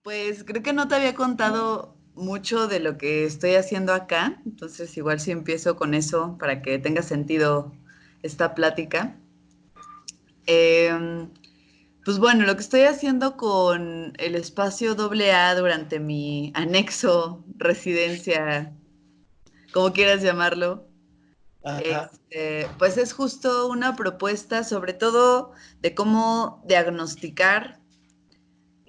Pues creo que no te había contado mucho de lo que estoy haciendo acá, entonces igual si empiezo con eso para que tenga sentido esta plática. Em, pues bueno, lo que estoy haciendo con el espacio AA durante mi anexo, residencia, como quieras llamarlo, Ajá. pues es justo una propuesta sobre todo de cómo diagnosticar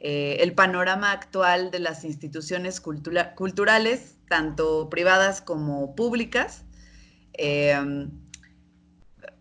el panorama actual de las instituciones culturales, tanto privadas como públicas. Eh,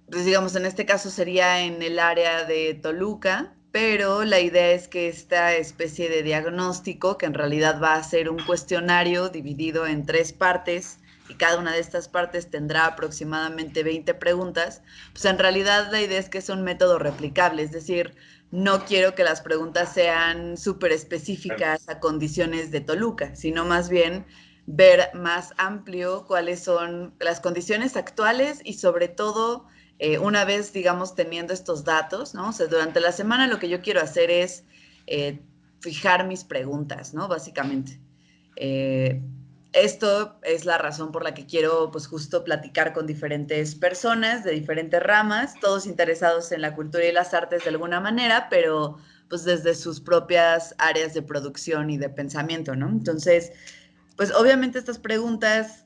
pues digamos, en este caso sería en el área de Toluca, pero la idea es que esta especie de diagnóstico, que en realidad va a ser un cuestionario dividido en tres partes, y cada una de estas partes tendrá aproximadamente 20 preguntas, pues en realidad la idea es que es un método replicable, es decir, no quiero que las preguntas sean súper específicas a condiciones de Toluca, sino más bien ver más amplio cuáles son las condiciones actuales y sobre todo una vez, digamos, teniendo estos datos, ¿no? O sea, durante la semana lo que yo quiero hacer es fijar mis preguntas, ¿no? Básicamente. Eh, Esto es la razón por la que quiero, pues, justo platicar con diferentes personas de diferentes ramas, todos interesados en la cultura y las artes de alguna manera, pero pues desde sus propias áreas de producción y de pensamiento, ¿no? Entonces, pues obviamente estas preguntas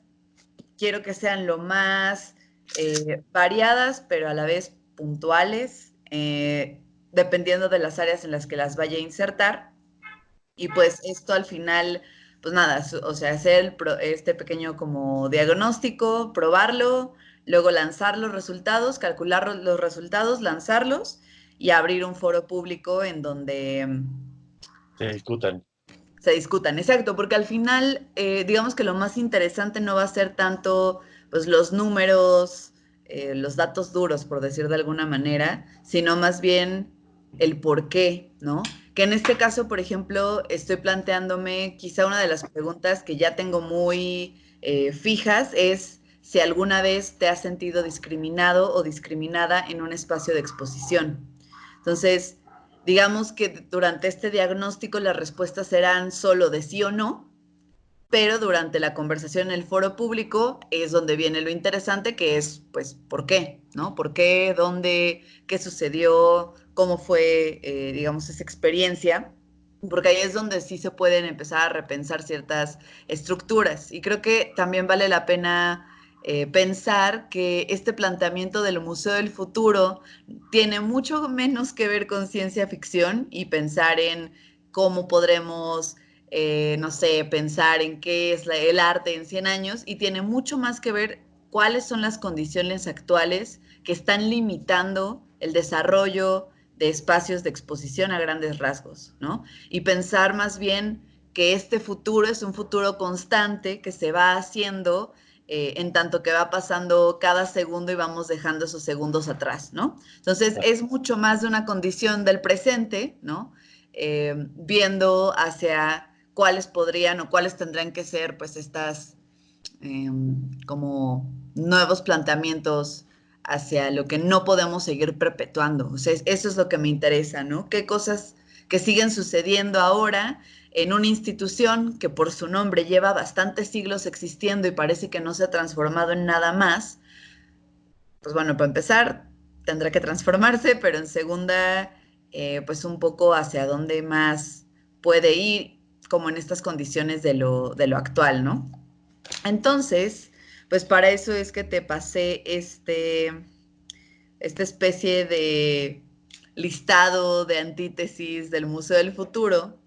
quiero que sean lo más variadas, pero a la vez puntuales, dependiendo de las áreas en las que las vaya a insertar. Y pues esto al final, pues nada, o sea, hacer este pequeño como diagnóstico, probarlo, luego lanzar los resultados, calcular los resultados, lanzarlos y abrir un foro público en donde Se discutan. se discutan. Exacto, porque al final, digamos que lo más interesante no va a ser tanto pues, los números, los datos duros, por decir de alguna manera, sino más bien el por qué, ¿no? Que en este caso, por ejemplo, estoy planteándome quizá una de las preguntas que ya tengo muy fijas es si alguna vez te has sentido discriminado o discriminada en un espacio de exposición. Entonces, digamos que durante este diagnóstico las respuestas serán solo de sí o no, pero durante la conversación en el foro público es donde viene lo interesante, que es, pues, ¿por qué? ¿No? ¿Por qué? ¿Dónde? ¿Qué sucedió? ¿Cómo fue, digamos, esa experiencia? Porque ahí es donde sí se pueden empezar a repensar ciertas estructuras. Y creo que también vale la pena pensar que este planteamiento del Museo del Futuro tiene mucho menos que ver con ciencia ficción y pensar en cómo podremos no sé, pensar en qué es el arte en 100 años y tiene mucho más que ver cuáles son las condiciones actuales que están limitando el desarrollo de espacios de exposición a grandes rasgos, ¿no? Y pensar más bien que este futuro es un futuro constante que se va haciendo en tanto que va pasando cada segundo y vamos dejando esos segundos atrás, ¿no? Entonces es mucho más de una condición del presente, ¿no? Viendo hacia cuáles podrían o cuáles tendrían que ser pues estas como nuevos planteamientos hacia lo que no podemos seguir perpetuando. O sea, eso es lo que me interesa, ¿no? ¿Qué cosas que siguen sucediendo ahora en una institución que por su nombre lleva bastantes siglos existiendo y parece que no se ha transformado en nada más? Pues bueno, para empezar, tendrá que transformarse, pero en segunda, pues un poco hacia dónde más puede ir, como en estas condiciones de lo actual, ¿no? Entonces, pues para eso es que te pasé esta especie de listado de antítesis del Museo del Futuro,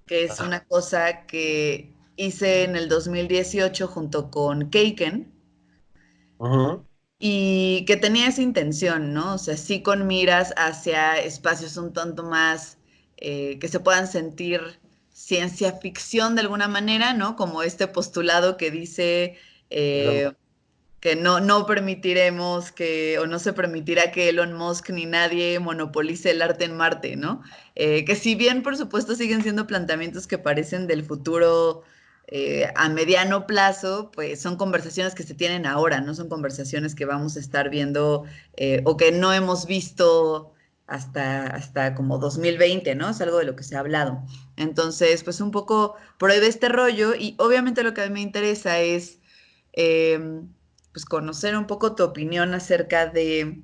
que es Ajá. una cosa que hice en el 2018 junto con Keiken, Ujú. y que tenía esa intención, ¿no? O sea, sí con miras hacia espacios un tanto más que se puedan sentir ciencia ficción de alguna manera, ¿no? Como este postulado que dice Elon eh, que no permitiremos que, o no se permitirá que Elon Musk ni nadie monopolice el arte en Marte, ¿no? Que si bien, por supuesto, siguen siendo planteamientos que parecen del futuro a mediano plazo, pues son conversaciones que se tienen ahora, no son conversaciones que vamos a estar viendo o que no hemos visto hasta como 2020, ¿no? Es algo de lo que se ha hablado. Entonces, pues un poco pruebe este rollo y obviamente lo que a mí me interesa es pues conocer un poco tu opinión acerca de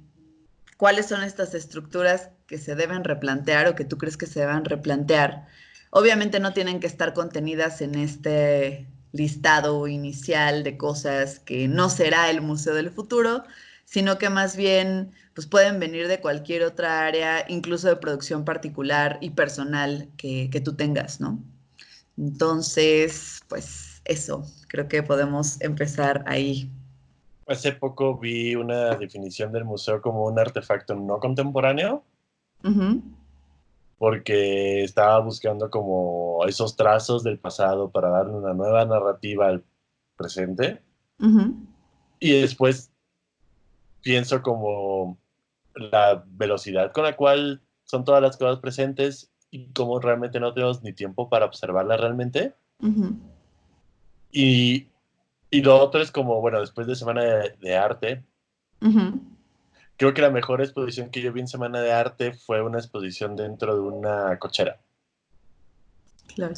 cuáles son estas estructuras que se deben replantear o que tú crees que se deben replantear. Obviamente no tienen que estar contenidas en este listado inicial de cosas que no será el Museo del Futuro, sino que más bien pues pueden venir de cualquier otra área, incluso de producción particular y personal que tú tengas, ¿no? Entonces, pues eso, creo que podemos empezar ahí. Hace poco vi una definición del museo como un artefacto no contemporáneo, Ujú, porque estaba buscando como esos trazos del pasado para darle una nueva narrativa al presente. ujú, Y después pienso como la velocidad con la cual son todas las cosas presentes y cómo realmente no tenemos ni tiempo para observarlas realmente. ujú, Y, y lo otro es como, bueno, después de Semana de Arte, ujú. creo que la mejor exposición que yo vi en Semana de Arte fue una exposición dentro de una cochera, Claro.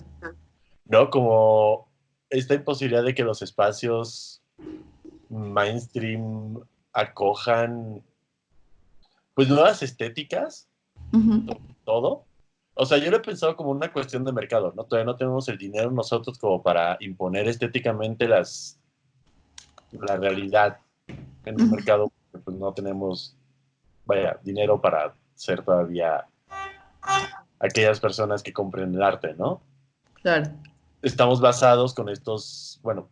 ¿no? Como esta imposibilidad de que los espacios mainstream acojan, pues, nuevas estéticas, Ujú, todo. O sea, yo lo he pensado como una cuestión de mercado, ¿no? Todavía no tenemos el dinero nosotros como para imponer estéticamente la realidad en un ujú. mercado, porque pues no tenemos, vaya, dinero para ser todavía aquellas personas que compren el arte, ¿no? Claro. Estamos basados con estos, bueno,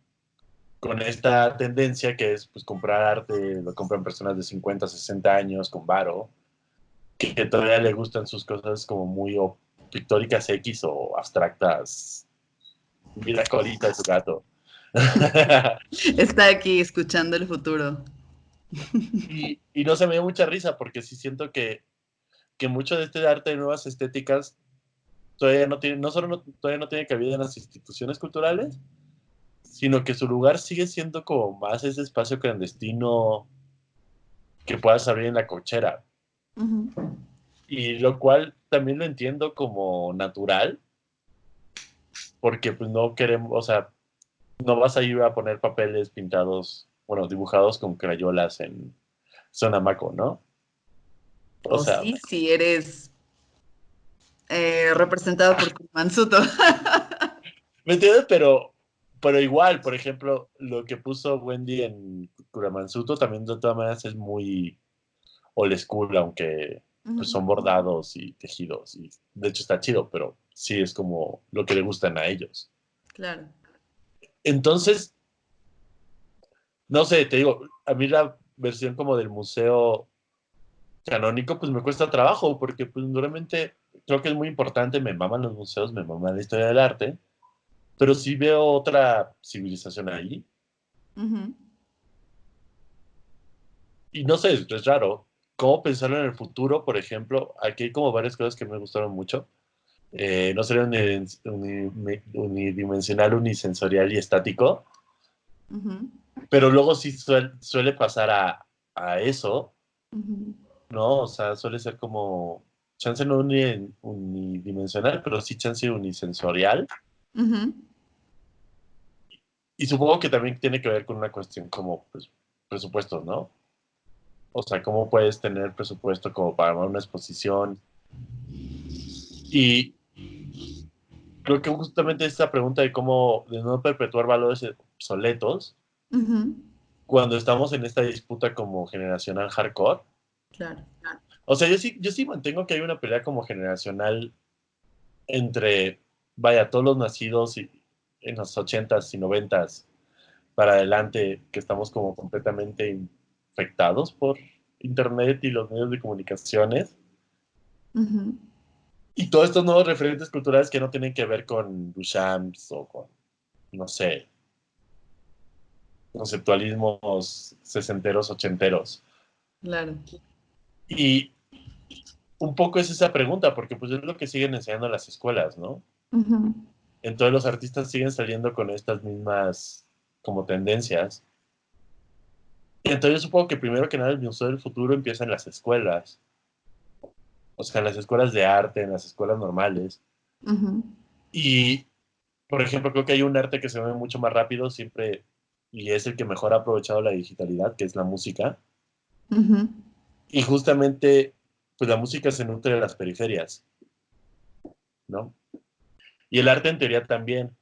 con esta tendencia que es pues comprar arte, lo compran personas de 50, 60 años con varo, que todavía le gustan sus cosas como muy o pictóricas X o abstractas. Mira la colita de su gato. Está aquí escuchando el futuro. y no se me dio mucha risa porque sí siento que mucho de este arte de nuevas estéticas todavía no tiene, no solo todavía no tiene cabida en las instituciones culturales, sino que su lugar sigue siendo como más ese espacio clandestino que puedas abrir en la cochera. Ujú. Y lo cual también lo entiendo como natural, porque pues no queremos, o sea, no vas a ir a poner papeles pintados, bueno, dibujados con crayolas en Sonamaco, ¿no? O O sea, sí, si eres representado por Mansuto. ¿me entiendes? Pero igual, por ejemplo, lo que puso Wendy en Kuramansuto también de todas maneras es muy old school, aunque pues Ujú, son bordados y tejidos. Y de hecho está chido, pero sí es como lo que le gustan a ellos. claro. Entonces, no sé, te digo, a mí la versión como del museo canónico, pues me cuesta trabajo, porque pues realmente creo que es muy importante, me maman los museos, me mama la historia del arte, pero sí veo otra civilización ahí. Ujú, Y no sé, es raro. ¿Cómo pensarlo en el futuro? Por ejemplo, aquí hay como varias cosas que me gustaron mucho. No sería unidimensional, unisensorial y estático, ujú, pero luego sí suele pasar a eso, ujú, ¿no? O sea, suele ser como chance no unidimensional, pero sí chance unisensorial. ujú. Y supongo que también tiene que ver con una cuestión como pues, presupuestos, ¿no? O sea, ¿cómo puedes tener presupuesto como para armar una exposición? Y creo que justamente esta pregunta de cómo, de no perpetuar valores obsoletos, Ujú, cuando estamos en esta disputa como generacional hardcore. claro. O sea, yo sí mantengo que hay una pelea como generacional entre, vaya, todos los nacidos en los ochentas y noventas para adelante, que estamos como completamente infectados por internet y los medios de comunicaciones, Ujú, y todos estos nuevos referentes culturales que no tienen que ver con Duchamp o con, no sé, conceptualismos sesenteros, ochenteros. claro. Y un poco es esa pregunta, porque pues es lo que siguen enseñando las escuelas, ¿no? Ujú, Entonces los artistas siguen saliendo con estas mismas como tendencias. Y entonces yo supongo que primero que nada el Museo del Futuro empieza en las escuelas. o sea, en las escuelas de arte, en las escuelas normales. Ujú, Y, por ejemplo, creo que hay un arte que se ve mucho más rápido siempre, y es el que mejor ha aprovechado la digitalidad, que es la música. ujú. Y justamente, pues la música se nutre de las periferias, ¿no? Y el arte en teoría también,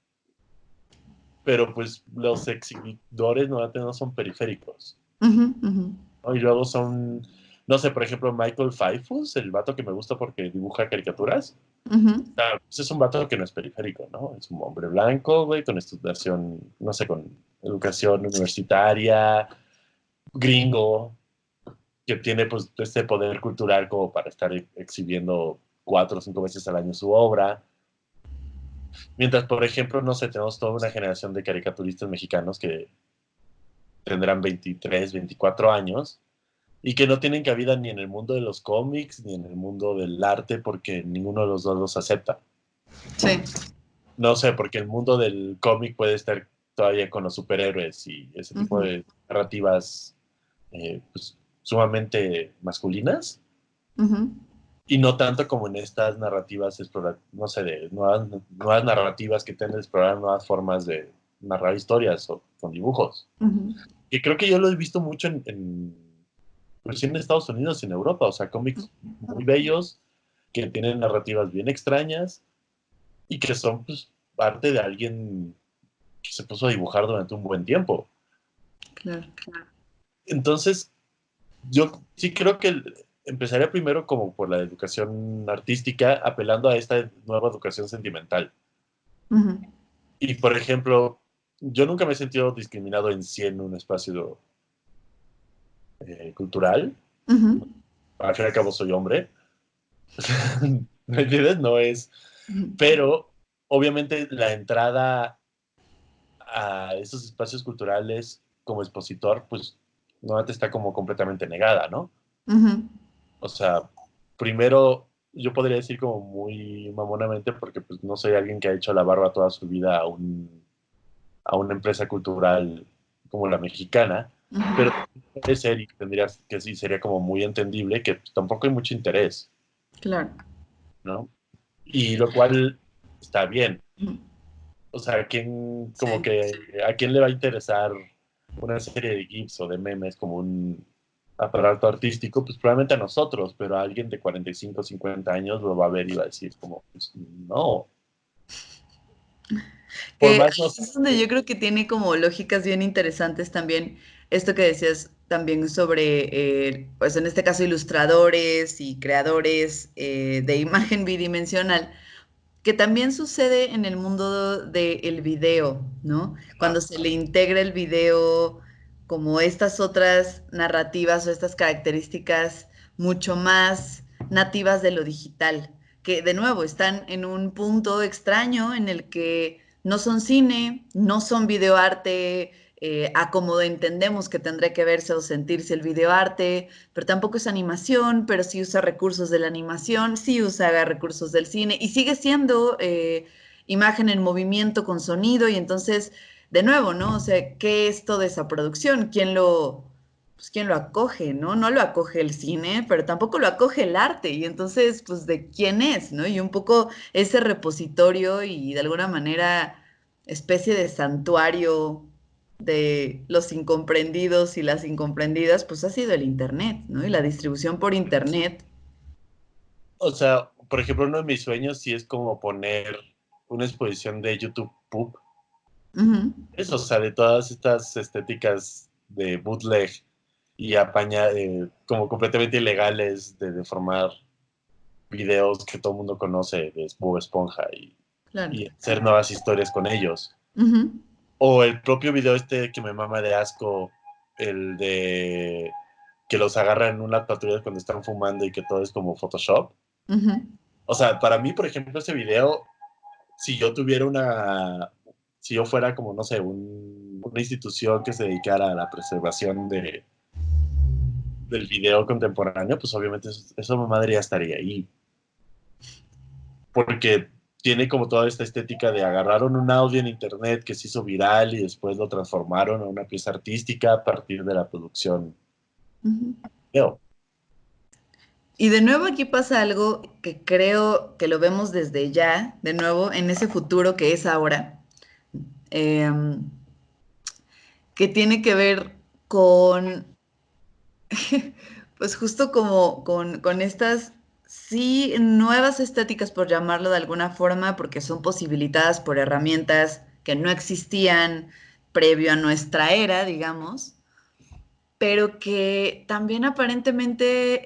pero pues los exhibidores no son periféricos, Ujú, ujú, ¿no? Y luego son, no sé, por ejemplo, Michael Pfeiffer, el vato que me gusta porque dibuja caricaturas. ujú, Pues es un vato que no es periférico, ¿no? Es un hombre blanco, güey, con estudiación, no sé, con educación universitaria, gringo, que tiene pues este poder cultural como para estar exhibiendo 4 o 5 veces al año su obra. Mientras, por ejemplo, no sé, tenemos toda una generación de caricaturistas mexicanos que tendrán 23, 24 años y que no tienen cabida ni en el mundo de los cómics ni en el mundo del arte porque ninguno de los dos los acepta. sí. No sé, porque el mundo del cómic puede estar todavía con los superhéroes y ese tipo Ujú, de narrativas pues, sumamente masculinas ujú, y no tanto como en estas narrativas, no sé, de nuevas narrativas que tienden a explorar nuevas formas de narrar historias o con dibujos. ujú. Y creo que yo lo he visto mucho pues, sí en Estados Unidos y en Europa, o sea, cómics muy bellos que tienen narrativas bien extrañas y que son pues, parte de alguien que se puso a dibujar durante un buen tiempo. Claro. Entonces, yo sí creo que empezaría primero como por la educación artística, apelando a esta nueva educación sentimental. Ujú, Y, por ejemplo, yo nunca me he sentido discriminado en sí en un espacio cultural. ujú, Al fin y al cabo soy hombre. ¿Me entiendes? No es... ujú. Pero, obviamente, la entrada a esos espacios culturales como expositor, pues, no te está como completamente negada, ¿no? Ujú, O sea, primero, yo podría decir como muy mamonamente, porque pues no soy alguien que ha hecho la barba toda su vida a una empresa cultural como la mexicana, pero ujú. puede ser y tendrías que sí, sería como muy entendible que pues, tampoco hay mucho interés, Claro. ¿no? Y lo cual está bien. Ujú. O sea, como Sí. que, ¿a quién le va a interesar una serie de GIFs o de memes como un aparato artístico? Pues probablemente a nosotros, pero a alguien de 45 50 años lo va a ver y va a decir como, pues, no. Por Que más no sé, es donde yo creo que tiene como lógicas bien interesantes también esto que decías también sobre, pues en este caso, ilustradores y creadores de imagen bidimensional, que también sucede en el mundo del video, ¿no? Cuando se le integra el video como estas otras narrativas o estas características mucho más nativas de lo digital, que de nuevo están en un punto extraño en el que no son cine, no son videoarte, a como entendemos que tendría que verse o sentirse el videoarte, pero tampoco es animación, pero sí usa recursos de la animación, sí usa recursos del cine y sigue siendo imagen en movimiento con sonido y entonces, de nuevo, ¿no? O sea, ¿qué es toda esa producción? Pues, quién lo acoge, ¿no? No lo acoge el cine, pero tampoco lo acoge el arte y entonces, pues, ¿de quién es, ¿no? Y un poco ese repositorio y de alguna manera especie de santuario de los incomprendidos y las incomprendidas, pues ha sido el Internet, ¿no? Y la distribución por Internet. o sea, por ejemplo, uno de mis sueños sí es como poner una exposición de YouTube Poop. Ujú, Eso, o sea, de todas estas estéticas de bootleg y como completamente ilegales de deformar videos que todo el mundo conoce de Bob Esponja claro. y hacer nuevas historias con ellos. Ujú, O el propio video este que me mama de asco, el de que los agarran en una patrulla cuando están fumando y que todo es como Photoshop. ujú, O sea, para mí, por ejemplo, ese video, si yo tuviera si yo fuera como, no sé, una institución que se dedicara a la preservación del video contemporáneo, pues obviamente eso mi madre ya estaría ahí. Porque tiene como toda esta estética de agarraron un audio en internet que se hizo viral y después lo transformaron en una pieza artística a partir de la producción ujú. de video. Y de nuevo aquí pasa algo que creo que lo vemos desde ya, de nuevo, en ese futuro que es ahora, em, que tiene que ver con, pues justo como con estas, sí, nuevas estéticas, por llamarlo de alguna forma, porque son posibilitadas por herramientas que no existían previo a nuestra era, digamos, pero que también aparentemente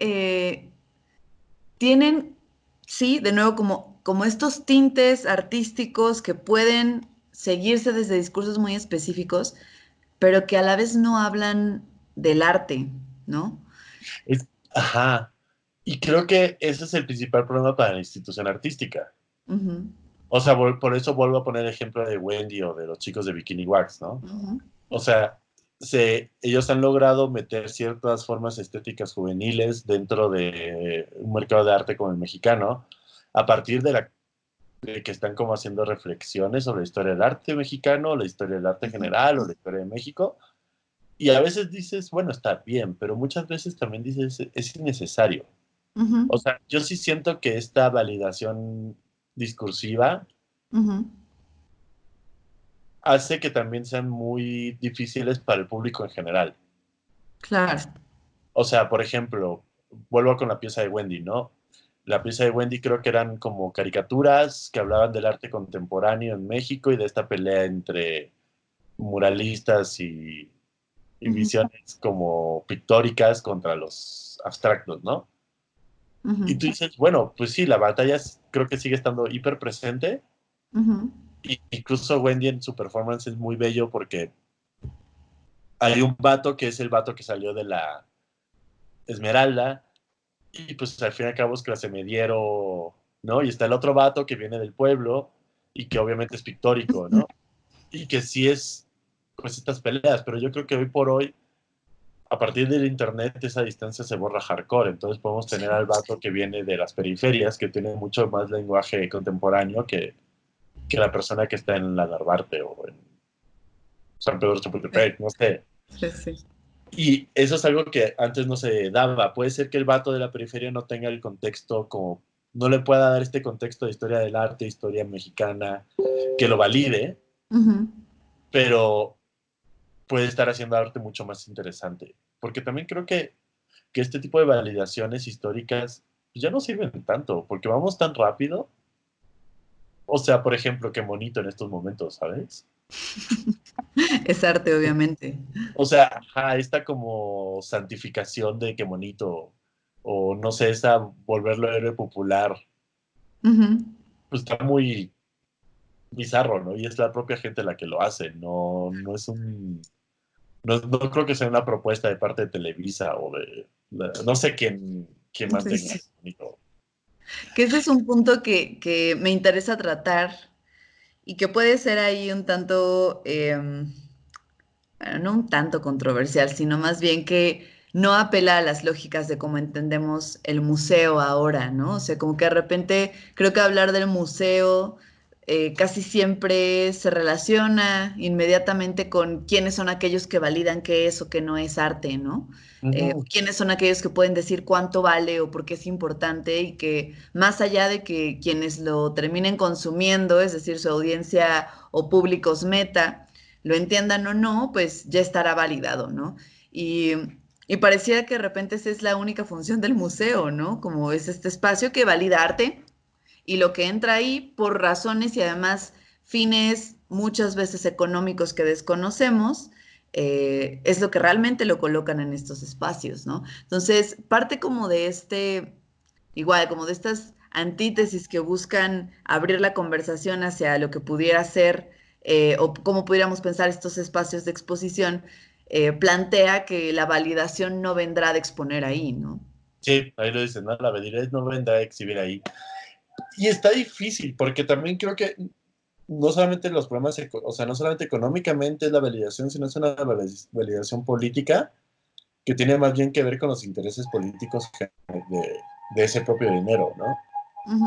tienen, sí, de nuevo, como estos tintes artísticos que pueden seguirse desde discursos muy específicos, pero que a la vez no hablan del arte, ¿no? Ajá. Y creo que ese es el principal problema para la institución artística. Ujú, O sea, por eso vuelvo a poner el ejemplo de Wendy o de los chicos de Bikini Wax, ¿no? ujú, O sea, ellos han logrado meter ciertas formas estéticas juveniles dentro de un mercado de arte como el mexicano, a partir de que están como haciendo reflexiones sobre la historia del arte mexicano, la historia del arte ujú, general o la historia de México. Y a veces dices, bueno, está bien, pero muchas veces también dices, es innecesario. ujú, O sea, yo sí siento que esta validación discursiva ujú. hace que también sean muy difíciles para el público en general. Claro. O sea, por ejemplo, vuelvo con la pieza de Wendy, ¿no? La pieza de Wendy creo que eran como caricaturas que hablaban del arte contemporáneo en México y de esta pelea entre muralistas y Ujú, visiones como pictóricas contra los abstractos, ¿no? Y ujú, tú dices, bueno, pues sí, la batalla creo que sigue estando hiper presente. ujú, Y incluso Wendy en su performance es muy bello porque hay un vato que es el vato que salió de la Esmeralda y pues al fin y al cabo es clase mediero, ¿no? Y está el otro vato que viene del pueblo y que obviamente es pictórico, ¿no? Y que sí es pues estas peleas, pero yo creo que hoy por hoy a partir del internet esa distancia se borra hardcore, entonces podemos tener al vato que viene de las periferias, que tiene mucho más lenguaje contemporáneo que la persona que está en la Narvarte o en San Pedro Chapultepec, no sé. sí, sí. Y eso es algo que antes no se daba. Puede ser que el vato de la periferia no tenga el contexto como, no le pueda dar este contexto de historia del arte, historia mexicana, que lo valide, Ujú. pero puede estar haciendo arte mucho más interesante. Porque también creo que este tipo de validaciones históricas ya no sirven tanto, porque vamos tan rápido. O sea, por ejemplo, qué bonito en estos momentos, ¿sabes? Es arte, obviamente. O sea, ajá, esta como santificación de qué bonito, o no sé, esa volverlo héroe popular, Ujú. pues está muy bizarro, ¿no? Y es la propia gente la que lo hace, no es no creo que sea una propuesta de parte de Televisa o no sé quién Sí, mantenga sí. eso bonito. Que ese es un punto que me interesa tratar y que puede ser ahí un tanto, bueno, no un tanto controversial, sino más bien que no apela a las lógicas de cómo entendemos el museo ahora, ¿no? O sea, como que de repente creo que hablar del museo casi siempre se relaciona inmediatamente con quiénes son aquellos que validan qué es o qué no es arte, ¿no? Ujú. Quiénes son aquellos que pueden decir cuánto vale o por qué es importante y que más allá de que quienes lo terminen consumiendo, es decir, su audiencia o públicos meta, lo entiendan o no, pues ya estará validado, ¿no? Y, y pareciera que de repente esa es la única función del museo, ¿no? Como es este espacio que valida arte y lo que entra ahí por razones y además fines muchas veces económicos que desconocemos, es lo que realmente lo colocan en estos espacios, ¿no? Entonces, parte como de este, igual, como de estas antítesis que buscan abrir la conversación hacia lo que pudiera ser o cómo pudiéramos pensar estos espacios de exposición, plantea que la validación no vendrá de exponer ahí, ¿no? Sí, ahí lo dicen, ¿no? La Bedirés no vendrá a exhibir ahí. Y está difícil, porque también creo que no solamente los problemas, o sea, no solamente económicamente es la validación, sino es una validación política que tiene más bien que ver con los intereses políticos de ese propio dinero, ¿no? Ujú,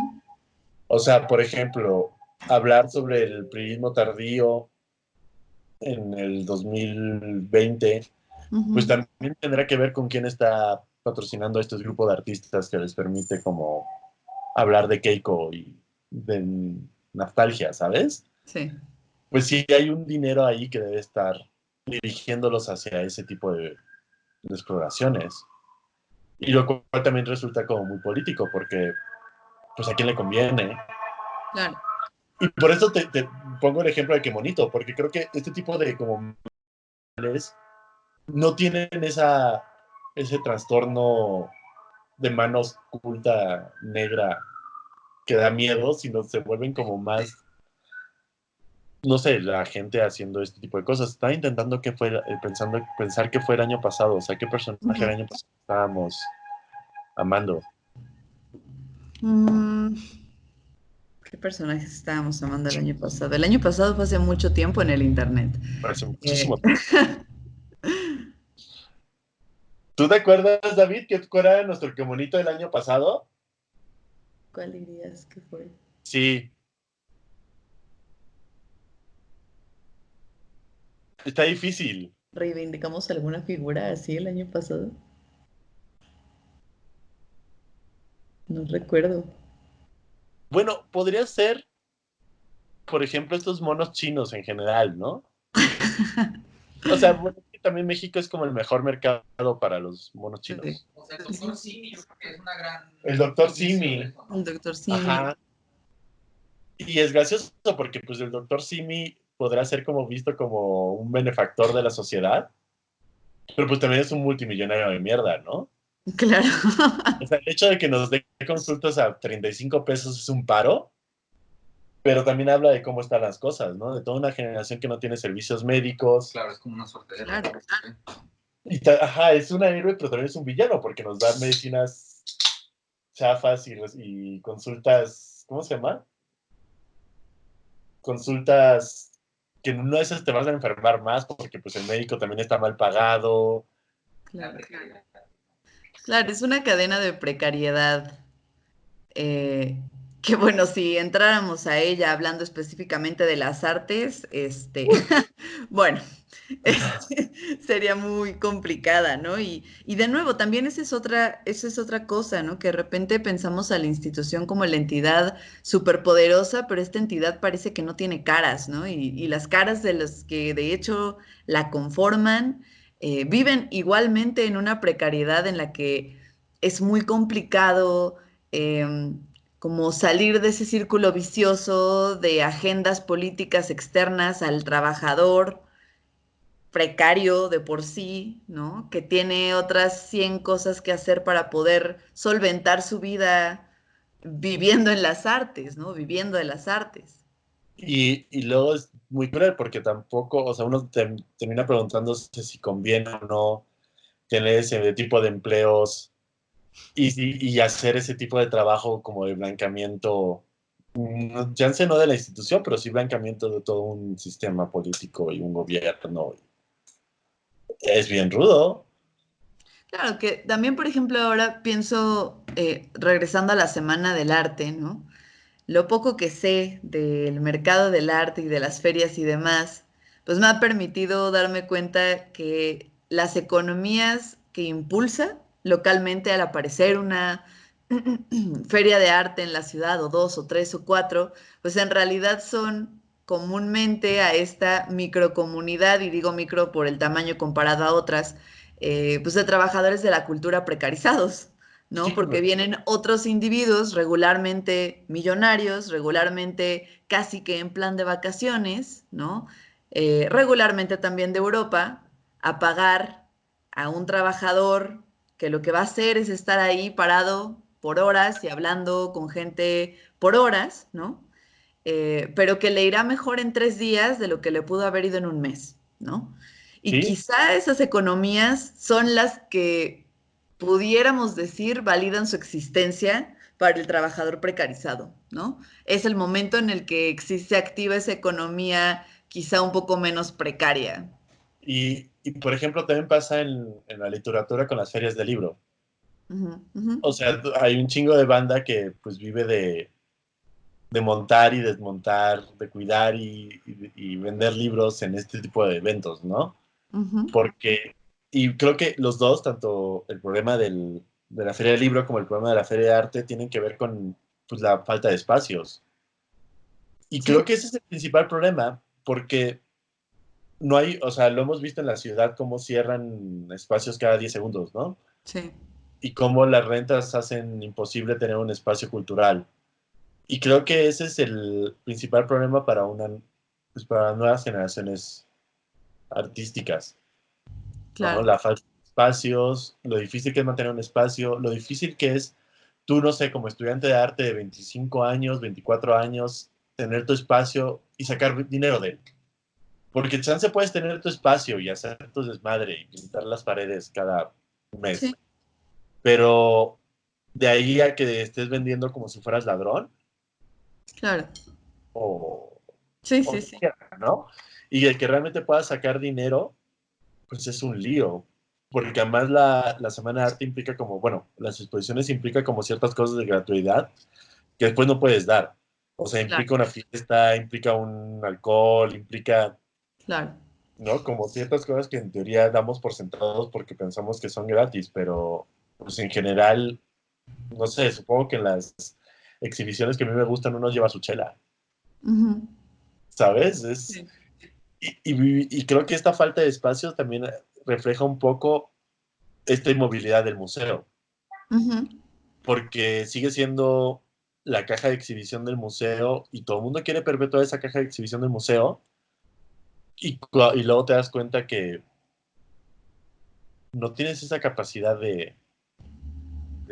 O sea, por ejemplo, hablar sobre el priismo tardío en el 2020, pues ujú, también tendrá que ver con quién está patrocinando a este grupo de artistas que les permite como hablar de Keiko y de nostalgia, ¿sabes? Sí. Pues sí hay un dinero ahí que debe estar dirigiéndolos hacia ese tipo de exploraciones. Y lo cual también resulta como muy político, porque pues a quién le conviene. Claro. Y por eso te pongo el ejemplo de Qué Monito, porque creo que este tipo de como no tienen ese trastorno de manos oculta, negra, que da miedo, sino se vuelven como más, no sé, la gente haciendo este tipo de cosas. Estaba intentando que fuera, pensar qué fue el año pasado, o sea, qué personaje el año pasado estábamos amando. Mm, ¿qué personajes estábamos amando el año pasado? El año pasado fue hace mucho tiempo en el internet. Hace Eh, muchísimo tiempo. ¿Tú te acuerdas, David, que era nuestro Qué Monito del año pasado? ¿Cuál dirías que fue? Sí, está difícil. ¿Reivindicamos alguna figura así el año pasado? No recuerdo. Bueno, podría ser, por ejemplo, estos monos chinos en general, ¿no? O sea, bueno, también México es como el mejor mercado para los monos Sí. chinos. O sea, el doctor Simi, yo creo que es una gran. El doctor Simi. El doctor Simi. Ajá. Y es gracioso porque pues el doctor Simi podrá ser como visto como un benefactor de la sociedad, pero pues también es un multimillonario de mierda, ¿no? Claro. O sea, el hecho de que nos dé consultas a 35 pesos es un paro, pero también habla de cómo están las cosas, ¿no? De toda una generación que no tiene servicios médicos. Claro, es como una suerte de Claro. Y ajá, es un héroe, pero también es un villano porque nos da medicinas chafas y consultas, ¿cómo se llama? Consultas que en una de esas te vas a enfermar más porque pues el médico también está mal pagado. Claro. Claro, es una cadena de precariedad. eh, que bueno, si entráramos a ella hablando específicamente de las artes, bueno, sería muy complicada, ¿no? Y de nuevo, también esa es otra cosa, ¿no? Que de repente pensamos a la institución como la entidad superpoderosa, pero esta entidad parece que no tiene caras, ¿no? Y las caras de los que de hecho la conforman viven igualmente en una precariedad en la que es muy complicado. Como salir de ese círculo vicioso de agendas políticas externas al trabajador precario de por sí, ¿no? Que tiene otras 100 cosas que hacer para poder solventar su vida viviendo en las artes, ¿no? Viviendo de las artes. Y luego es muy cruel porque tampoco, o sea, uno termina preguntándose si conviene o no tener ese tipo de empleos y hacer ese tipo de trabajo como de blanqueamiento, ya sé no de la institución, pero sí blanqueamiento de todo un sistema político y un gobierno. Es bien rudo. Claro que también, por ejemplo, ahora pienso, regresando a la Semana del Arte, ¿no? Lo poco que sé del mercado del arte y de las ferias y demás, pues me ha permitido darme cuenta que las economías que impulsa localmente al aparecer una feria de arte en la ciudad, o dos, o tres, o cuatro, pues en realidad son comúnmente a esta microcomunidad, y digo micro por el tamaño comparado a otras, pues de trabajadores de la cultura precarizados, ¿no? Sí, Porque vienen otros individuos regularmente millonarios, regularmente casi que en plan de vacaciones, ¿no? Regularmente también de Europa, a pagar a un trabajador que lo que va a hacer es estar ahí parado por horas y hablando con gente por horas, ¿no? Pero que le irá mejor en 3 días de lo que le pudo haber ido en un mes, ¿no? Y sí. quizá esas economías son las que pudiéramos decir validan su existencia para el trabajador precarizado, ¿no? Es el momento en el que existe activa esa economía quizá un poco menos precaria. Por ejemplo, también pasa en la literatura con las ferias de libro. Ujú, ujú. O sea, hay un chingo de banda que pues vive de montar y desmontar, de cuidar y vender libros en este tipo de eventos, ¿no? Ujú. Porque Y creo que los dos, tanto el problema de la Feria del Libro como el problema de la Feria de Arte, tienen que ver con pues, la falta de espacios. Y Sí, creo que ese es el principal problema, porque no hay, o sea, lo hemos visto en la ciudad, cómo cierran espacios cada 10 segundos, ¿no? sí, Y cómo las rentas hacen imposible tener un espacio cultural. Y creo que ese es el principal problema para pues para nuevas generaciones artísticas, ¿no? claro. La falta de espacios, lo difícil que es mantener un espacio, lo difícil que es tú, no sé, como estudiante de arte de 25 años, 24 años, tener tu espacio y sacar dinero de él. Porque chance puedes tener tu espacio y hacer tu desmadre y pintar las paredes cada mes. Sí, Pero de ahí a que estés vendiendo como si fueras ladrón claro. o, Sí, o sí, lo que sí. quiera, ¿no? Y el que realmente pueda sacar dinero, pues es un lío. Porque además la Semana de Arte implica como, bueno, las exposiciones implica como ciertas cosas de gratuidad que después no puedes dar. O sea, Claro, implica una fiesta, implica un alcohol, implica, claro. ¿no? Como ciertas cosas que en teoría damos por sentados porque pensamos que son gratis, pero pues en general, no sé, supongo que en las exhibiciones que a mí me gustan uno lleva su chela, Ujú, ¿sabes? sí. Y creo que esta falta de espacio también refleja un poco esta inmovilidad del museo, Ujú, porque sigue siendo la caja de exhibición del museo y todo el mundo quiere perpetuar esa caja de exhibición del museo y luego te das cuenta que no tienes esa capacidad de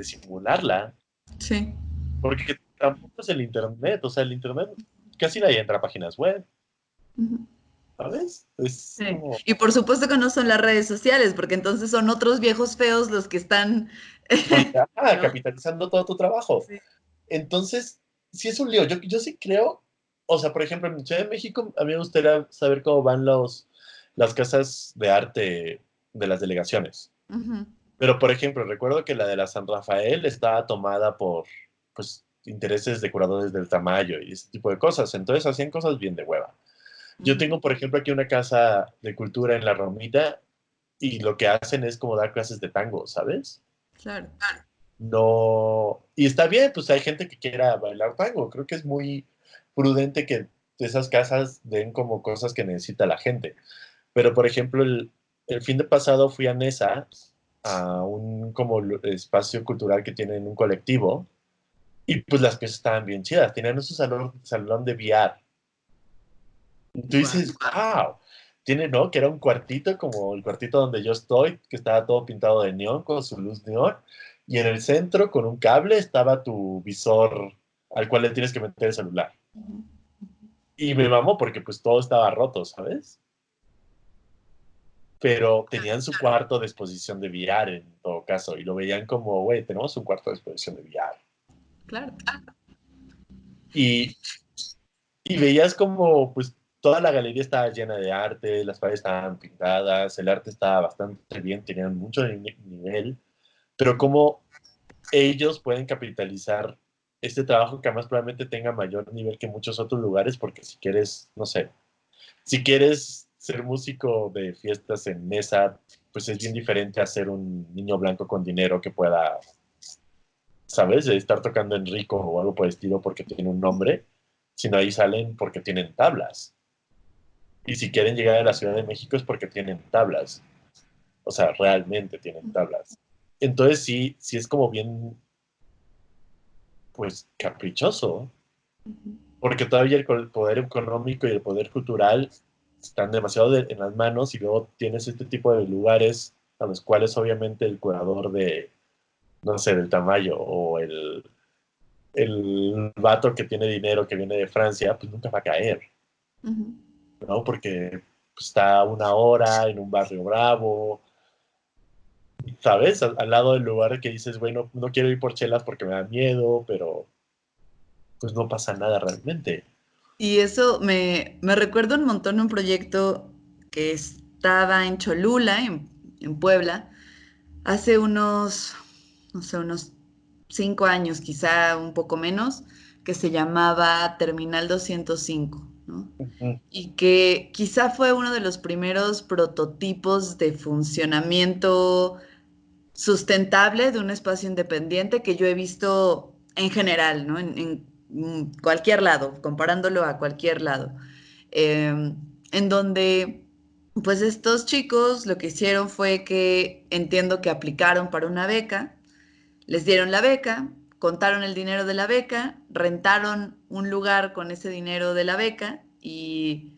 simularla, sí. porque tampoco es el Internet, o sea, el Internet casi nadie entra a páginas web, Ujú. ¿sabes? Es Sí. como, Y por supuesto que no son las redes sociales, porque entonces son otros viejos feos los que están, ¿no? capitalizando todo tu trabajo. Sí. Entonces, sí es un lío. Yo sí creo, o sea, por ejemplo, en Ciudad de México, a mí me gustaría saber cómo van las casas de arte de las delegaciones. Ujú, Pero, por ejemplo, recuerdo que la de la San Rafael estaba tomada por, pues, intereses de curadores del Tamayo y ese tipo de cosas. Entonces hacían cosas bien de hueva. Yo ujú. tengo, por ejemplo, aquí una casa de cultura en La Romita y lo que hacen es como dar clases de tango, ¿sabes? Claro. No, y está bien, pues hay gente que quiera bailar tango. Creo que es muy prudente que esas casas den como cosas que necesita la gente. Pero, por ejemplo, el fin de pasado fui a Nesa, a un como espacio cultural que tienen un colectivo, y pues las piezas estaban bien chidas. Tenían su salón de billar. Y tú Guau. dices, wow, tiene, ¿no? Que era un cuartito como el cuartito donde yo estoy, que estaba todo pintado de neón con su luz neón. Y en el centro, con un cable, estaba tu visor al cual le tienes que meter el celular. Ujú. Y me mamó porque pues todo estaba roto, ¿sabes? Pero tenían su cuarto de exposición de VR en todo caso. Y lo veían como, güey, tenemos un cuarto de exposición de VR. Claro. Y, y veías como, pues, toda la galería estaba llena de arte, las paredes estaban pintadas, el arte estaba bastante bien, tenían mucho nivel, pero como ellos pueden capitalizar este trabajo que además probablemente tenga mayor nivel que muchos otros lugares, porque si quieres, no sé, si quieres ser músico de fiestas en mesa, pues es bien diferente a ser un niño blanco con dinero que pueda, ¿sabes? De estar tocando en Rico o algo por el estilo porque tiene un nombre, sino ahí salen porque tienen tablas. Y si quieren llegar a la Ciudad de México es porque tienen tablas. O sea, realmente tienen tablas. Entonces sí, sí es como bien, pues, caprichoso, Ujú. porque todavía el poder económico y el poder cultural están demasiado en las manos y luego tienes este tipo de lugares a los cuales obviamente el curador de, no sé, del Tamayo o el vato que tiene dinero que viene de Francia, pues nunca va a caer, Ujú. ¿no? Porque pues, está a una hora en un barrio bravo, ¿sabes? Al lado del lugar que dices, bueno, no quiero ir por chelas porque me da miedo, pero pues no pasa nada realmente. Y eso me recuerda un montón un proyecto que estaba en Cholula, en Puebla, hace unos, no sé, unos 5 años, quizá un poco menos, que se llamaba Terminal 205. ¿no? Ujú. Y que quizá fue uno de los primeros prototipos de funcionamiento sustentable de un espacio independiente que yo he visto en general, ¿no? En cualquier lado, comparándolo a cualquier lado. Eh, en donde, pues estos chicos lo que hicieron fue que entiendo que aplicaron para una beca, les dieron la beca, contaron el dinero de la beca, rentaron un lugar con ese dinero de la beca y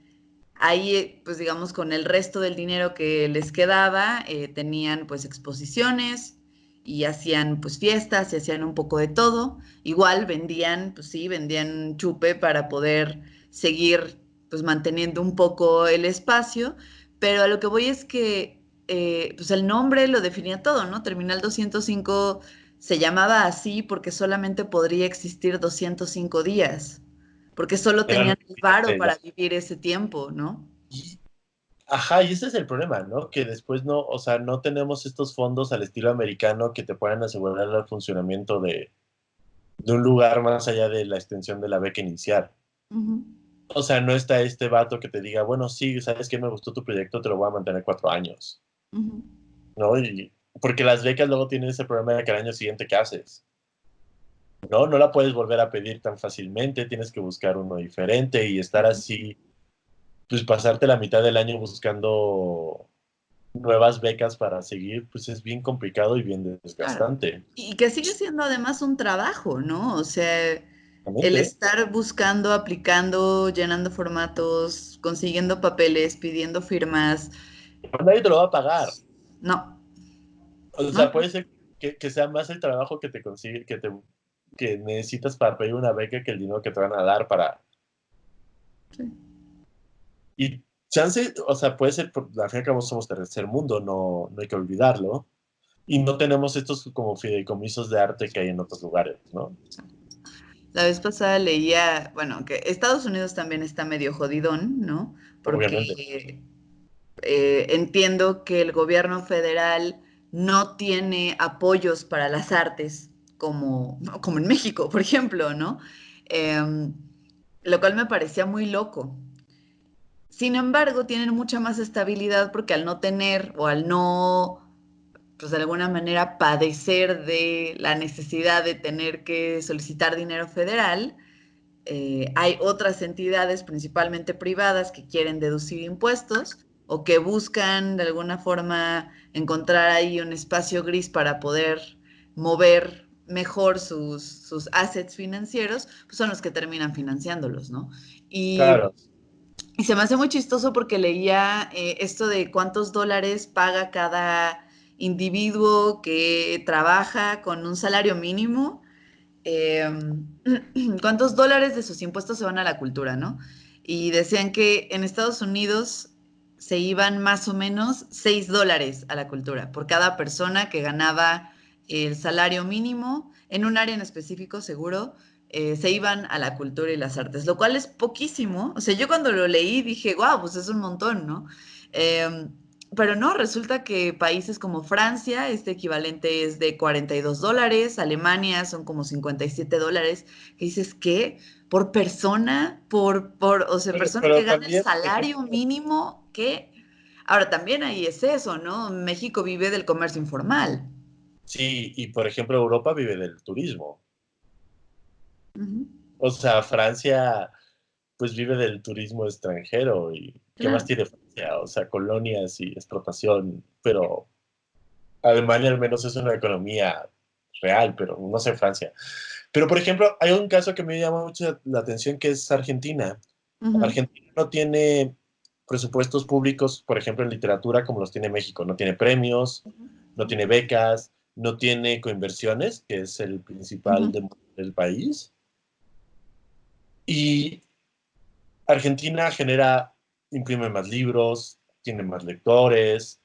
ahí, pues digamos, con el resto del dinero que les quedaba, tenían pues exposiciones y hacían pues fiestas y hacían un poco de todo. Igual vendían, pues sí, vendían chupe para poder seguir pues manteniendo un poco el espacio, pero a lo que voy es que pues el nombre lo definía todo, ¿no? Terminal 205 se llamaba así porque solamente podría existir 205 días, porque solo Pero tenían el varo fíjate, para vivir ese tiempo, ¿no? y- ajá, y ese es el problema, ¿no? Que después no, o sea, no tenemos estos fondos al estilo americano que te puedan asegurar el funcionamiento de un lugar más allá de la extensión de la beca inicial. Ujú, O sea, no está este vato que te diga, bueno, sí, ¿sabes qué? Me gustó tu proyecto, te lo voy a mantener 4 años, ujú. ¿no? Porque las becas luego tienen ese problema de que al año siguiente, ¿qué haces? ¿No? No la puedes volver a pedir tan fácilmente, tienes que buscar uno diferente y estar así, pues pasarte la mitad del año buscando nuevas becas para seguir, pues es bien complicado y bien Claro. desgastante. Y que sigue siendo además un trabajo, ¿no? O sea, el Realmente, estar buscando, aplicando, llenando formatos, consiguiendo papeles, pidiendo firmas. nadie te lo va a pagar. No, O no, sea, puede ser que sea más el trabajo que te consigue, que necesitas para pedir una beca que el dinero que te van a dar para. sí. Y chance, o sea, puede ser, por la fin y al cabo somos tercer mundo, no, no hay que olvidarlo. Y no tenemos estos como fideicomisos de arte que hay en otros lugares, ¿no? La vez pasada leía, bueno, que Estados Unidos también está medio jodidón, ¿no? Obviamente. Porque entiendo que el gobierno federal no tiene apoyos para las artes como, ¿no? Como en México, por ejemplo, ¿no? Em, lo cual me parecía muy loco. Sin embargo, tienen mucha más estabilidad porque al no tener o al no, pues de alguna manera, padecer de la necesidad de tener que solicitar dinero federal, hay otras entidades, principalmente privadas, que quieren deducir impuestos o que buscan de alguna forma encontrar ahí un espacio gris para poder mover mejor sus assets financieros, pues son los que terminan financiándolos, ¿no? Y, Claro. y se me hace muy chistoso porque leía esto de cuántos dólares paga cada individuo que trabaja con un salario mínimo, eh, cuántos dólares de sus impuestos se van a la cultura, ¿no? Y decían que en Estados Unidos se iban más o menos $6 a la cultura por cada persona que ganaba el salario mínimo en un área en específico, seguro, se iban a la cultura y las artes, lo cual es poquísimo. O sea, yo cuando lo leí dije, wow, pues es un montón, ¿no? Eh, pero no, resulta que países como Francia, este equivalente es de $42, Alemania son como $57, que dices, ¿qué? ¿Por persona? O sea, persona que Pero gana el también, por salario ejemplo, mínimo, ¿qué? Ahora, también ahí es eso, ¿no? México vive del comercio informal. sí, y por ejemplo, Europa vive del turismo. Ujú, O sea, Francia, pues vive del turismo extranjero. ¿Y qué más claro. tiene Francia? O sea, colonias y explotación. Pero Alemania al menos es una economía real, pero no sé Francia. Pero, por ejemplo, hay un caso que me llama mucho la atención que es Argentina. Ujú, Argentina no tiene presupuestos públicos, por ejemplo, en literatura como los tiene México. No tiene premios, no tiene becas, no tiene coinversiones, que es el principal ujú. del país. Y Argentina imprime más libros, tiene más lectores,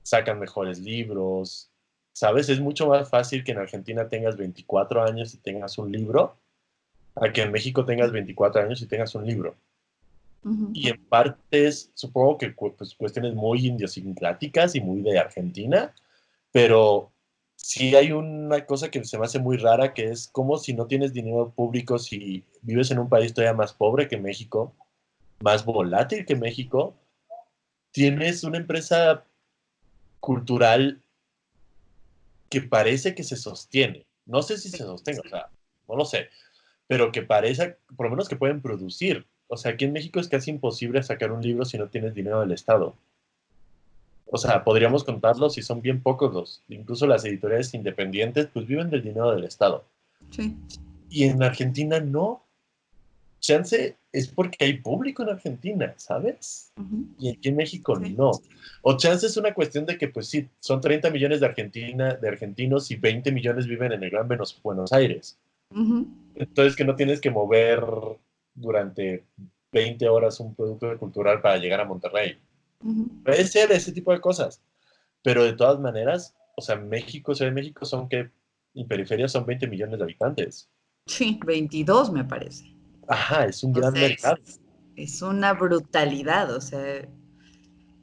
sacan mejores libros. ¿Sabes? Es mucho más fácil que en Argentina tengas 24 años y tengas un libro, a que en México tengas 24 años y tengas un libro. Ujú. Y en partes, supongo que pues, cuestiones muy idiosincráticas y muy de Argentina, pero sí hay una cosa que se me hace muy rara, que es como si no tienes dinero público, si vives en un país todavía más pobre que México, más volátil que México, tienes una empresa cultural que parece que se sostiene. No sé si se sostenga, o sea, no lo sé, pero que parece, por lo menos que pueden producir. O sea, aquí en México es casi imposible sacar un libro si no tienes dinero del Estado. O sea, podríamos contarlos y son bien pocos los, incluso las editoriales independientes, pues viven del dinero del Estado. Sí. Y en Argentina no. Chance es porque hay público en Argentina, ¿sabes? Uh-huh. Y aquí en México Sí. no. O chance es una cuestión de que, pues sí, son 30 millones de argentinos y 20 millones viven en el Gran Buenos Aires. Uh-huh. Entonces que no tienes que mover durante 20 horas un producto cultural para llegar a Monterrey. Uh-huh. Puede ser ese tipo de cosas. Pero de todas maneras, o sea, México, Ciudad de México son que, y periferia son 20 millones de habitantes. Sí, 22 me parece. Ajá, es un O gran sea, mercado. es una brutalidad, o sea,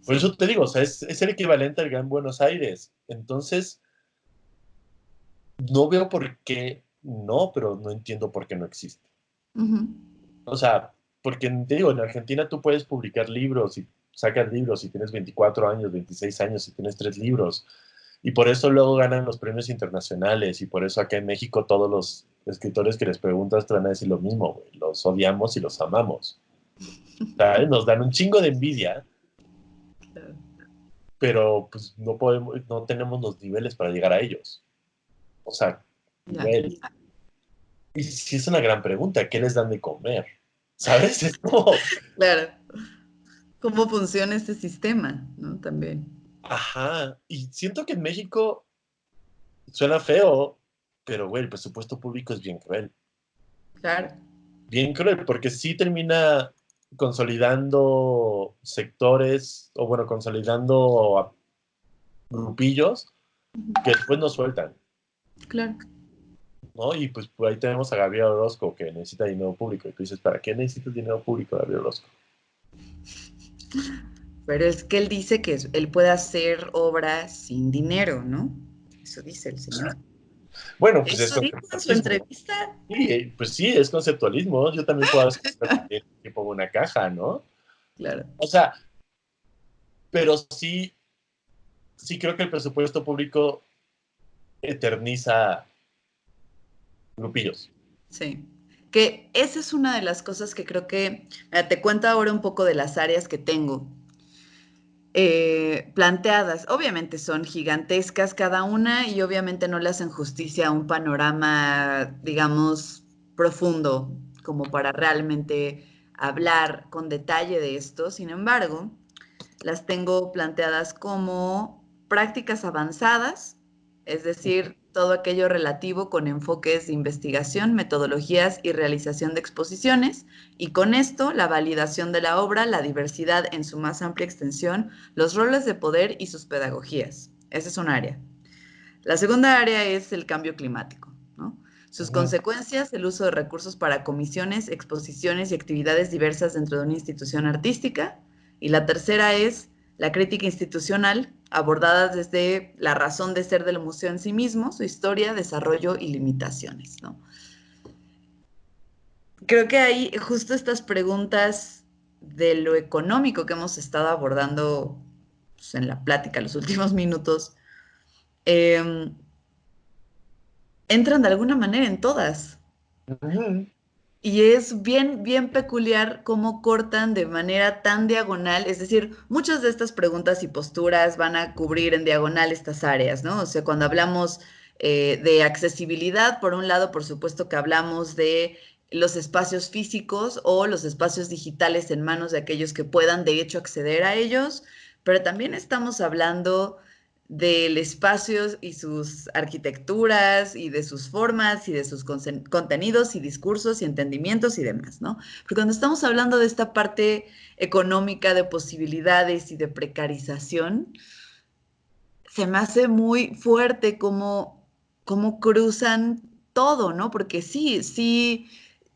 Por sí. eso te digo, o sea, es el equivalente al Gran Buenos Aires. Entonces, no veo por qué no, pero no entiendo por qué no existe. Uh-huh. O sea, porque te digo, en Argentina tú puedes publicar libros y sacas libros y tienes 24 años, 26 años y tienes 3 libros. Y por eso luego ganan los premios internacionales y por eso acá en México todos los escritores que les preguntas te van a decir lo mismo, güey. Los odiamos y los amamos. ¿Sabes? Nos dan un chingo de envidia, Claro. pero pues no podemos, no tenemos los niveles para llegar a ellos. O sea, Ya. nivel. Y sí es una gran pregunta, ¿qué les dan de comer? ¿Sabes? Es como, Claro. ¿Cómo funciona este sistema, no? También. ajá. Y siento que en México suena feo, pero güey, el presupuesto público es bien cruel. Claro. Bien cruel, porque sí termina consolidando sectores, o bueno, consolidando grupillos que después no sueltan, Claro. ¿no? Y pues por ahí tenemos a Gabriel Orozco que necesita dinero público. Y tú dices, ¿para qué necesitas dinero público, Gabriel Orozco? Pero es que él dice que él puede hacer obra sin dinero, ¿no? Eso dice el señor. Bueno, pues es Eso dijo en su conceptualismo. entrevista. Sí, pues sí, es conceptualismo. Yo también puedo hacer que pongo una caja, ¿no? Claro. O sea, pero sí, sí creo que el presupuesto público eterniza grupillos. Sí. Que esa es una de las cosas que creo que, mira, te cuento ahora un poco de las áreas que tengo planteadas. Obviamente son gigantescas cada una y obviamente no le hacen justicia a un panorama, digamos, profundo, como para realmente hablar con detalle de esto. Sin embargo, las tengo planteadas como prácticas avanzadas, es decir, todo aquello relativo con enfoques de investigación, metodologías y realización de exposiciones, y con esto la validación de la obra, la diversidad en su más amplia extensión, los roles de poder y sus pedagogías. Esa es un área. La segunda área es el cambio climático, ¿no? Sus consecuencias, el uso de recursos para comisiones, exposiciones y actividades diversas dentro de una institución artística. Y la tercera es la crítica institucional, abordada desde la razón de ser del museo en sí mismo, su historia, desarrollo y limitaciones, ¿no? Creo que hay justo estas preguntas de lo económico que hemos estado abordando pues, en la plática los últimos minutos. Eh, entran de alguna manera en todas. Uh-huh. Y es bien, bien peculiar cómo cortan de manera tan diagonal, es decir, muchas de estas preguntas y posturas van a cubrir en diagonal estas áreas, ¿no? O sea, cuando hablamos de accesibilidad, por un lado, por supuesto que hablamos de los espacios físicos o los espacios digitales en manos de aquellos que puedan, de hecho, acceder a ellos, pero también estamos hablando del espacio y sus arquitecturas y de sus formas y de sus contenidos y discursos y entendimientos y demás, ¿no? Porque cuando estamos hablando de esta parte económica de posibilidades y de precarización, se me hace muy fuerte cómo cruzan todo, ¿no? Porque sí, sí,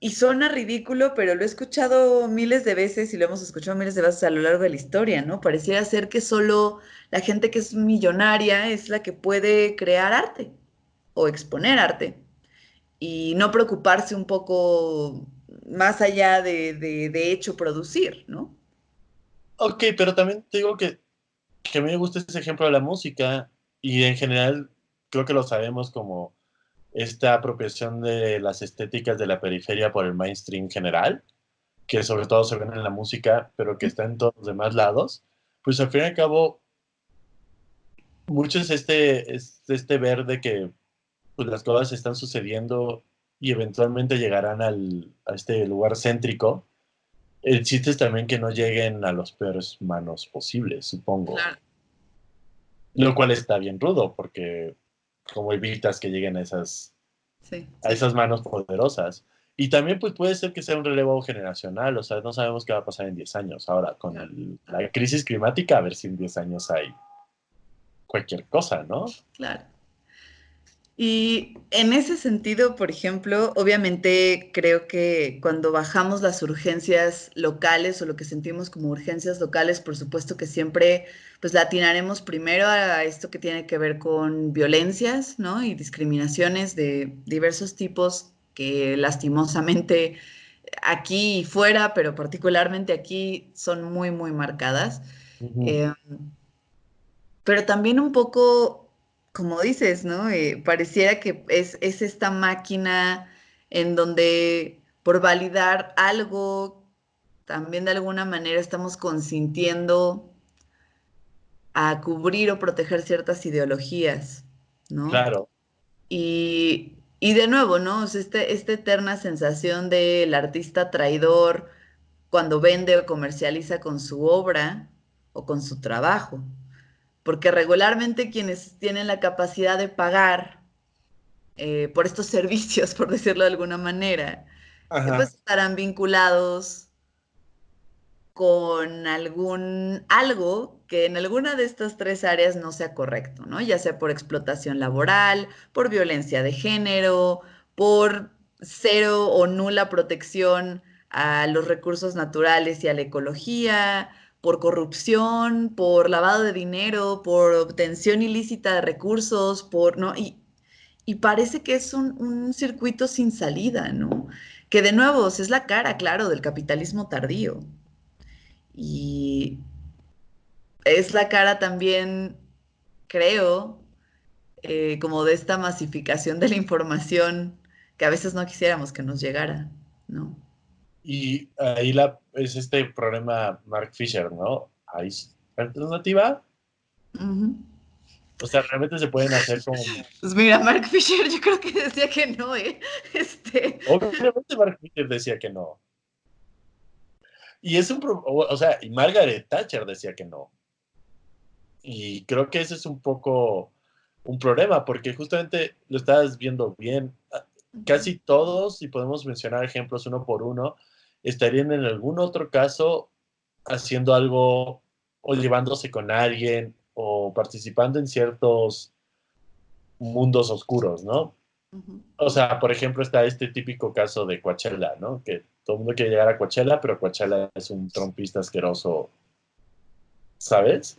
y suena ridículo, pero lo he escuchado miles de veces y lo hemos escuchado miles de veces a lo largo de la historia, ¿no? Pareciera ser que solo la gente que es millonaria es la que puede crear arte o exponer arte y no preocuparse un poco más allá de hecho producir, ¿no? Ok, pero también te digo que a mí me gusta ese ejemplo de la música y en general creo que lo sabemos como esta apropiación de las estéticas de la periferia por el mainstream general, que sobre todo se ven en la música, pero que está en todos los demás lados, pues al fin y al cabo, mucho es este ver de que pues, las cosas están sucediendo y eventualmente llegarán a este lugar céntrico. El chiste es también que no lleguen a los peores manos posibles, supongo. Claro. Lo cual está bien rudo, porque como evitas que lleguen a esas Sí. a esas manos poderosas. Y también pues puede ser que sea un relevo generacional, o sea, no sabemos qué va a pasar en 10 años. Ahora, con Claro. la crisis climática, a ver si en 10 años hay cualquier cosa, ¿no? Claro. Y en ese sentido, por ejemplo, obviamente creo que cuando bajamos las urgencias locales o lo que sentimos como urgencias locales, por supuesto que siempre pues la atinaremos primero a esto que tiene que ver con violencias, ¿no? Y discriminaciones de diversos tipos que lastimosamente aquí y fuera, pero particularmente aquí son muy, muy marcadas. Ujú. Eh, pero también un poco, como dices, ¿no? Pareciera que es esta máquina en donde por validar algo, también de alguna manera estamos consintiendo a cubrir o proteger ciertas ideologías, ¿no? Claro, Y de nuevo, ¿no? O sea, esta eterna sensación del artista traidor cuando vende o comercializa con su obra o con su trabajo. Porque regularmente quienes tienen la capacidad de pagar por estos servicios, por decirlo de alguna manera, ajá, pues estarán vinculados con algo que en alguna de estas tres áreas no sea correcto, ¿no? Ya sea por explotación laboral, por violencia de género, por cero o nula protección a los recursos naturales y a la ecología, por corrupción, por lavado de dinero, por obtención ilícita de recursos, ¿no? Y parece que es un circuito sin salida, ¿no? Que de nuevo es la cara, claro, del capitalismo tardío. Y es la cara también, creo, como de esta masificación de la información que a veces no quisiéramos que nos llegara, ¿no? y ahí es este problema Mark Fisher, ¿no? ¿Hay alternativa? Ujú. O sea, realmente se pueden hacer como... Pues mira, Mark Fisher, yo creo que decía que no, ¿eh? Este, Obviamente Mark Fisher decía que no. Y es o sea, y Margaret Thatcher decía que no. Y creo que ese es un poco un problema, porque justamente lo estás viendo bien. Casi todos, y podemos mencionar ejemplos uno por uno, estarían en algún otro caso haciendo algo o llevándose con alguien o participando en ciertos mundos oscuros, ¿no? ujú. O sea, por ejemplo, está este típico caso de Coachella, ¿no? Que todo el mundo quiere llegar a Coachella, pero Coachella es un trompista asqueroso, ¿sabes?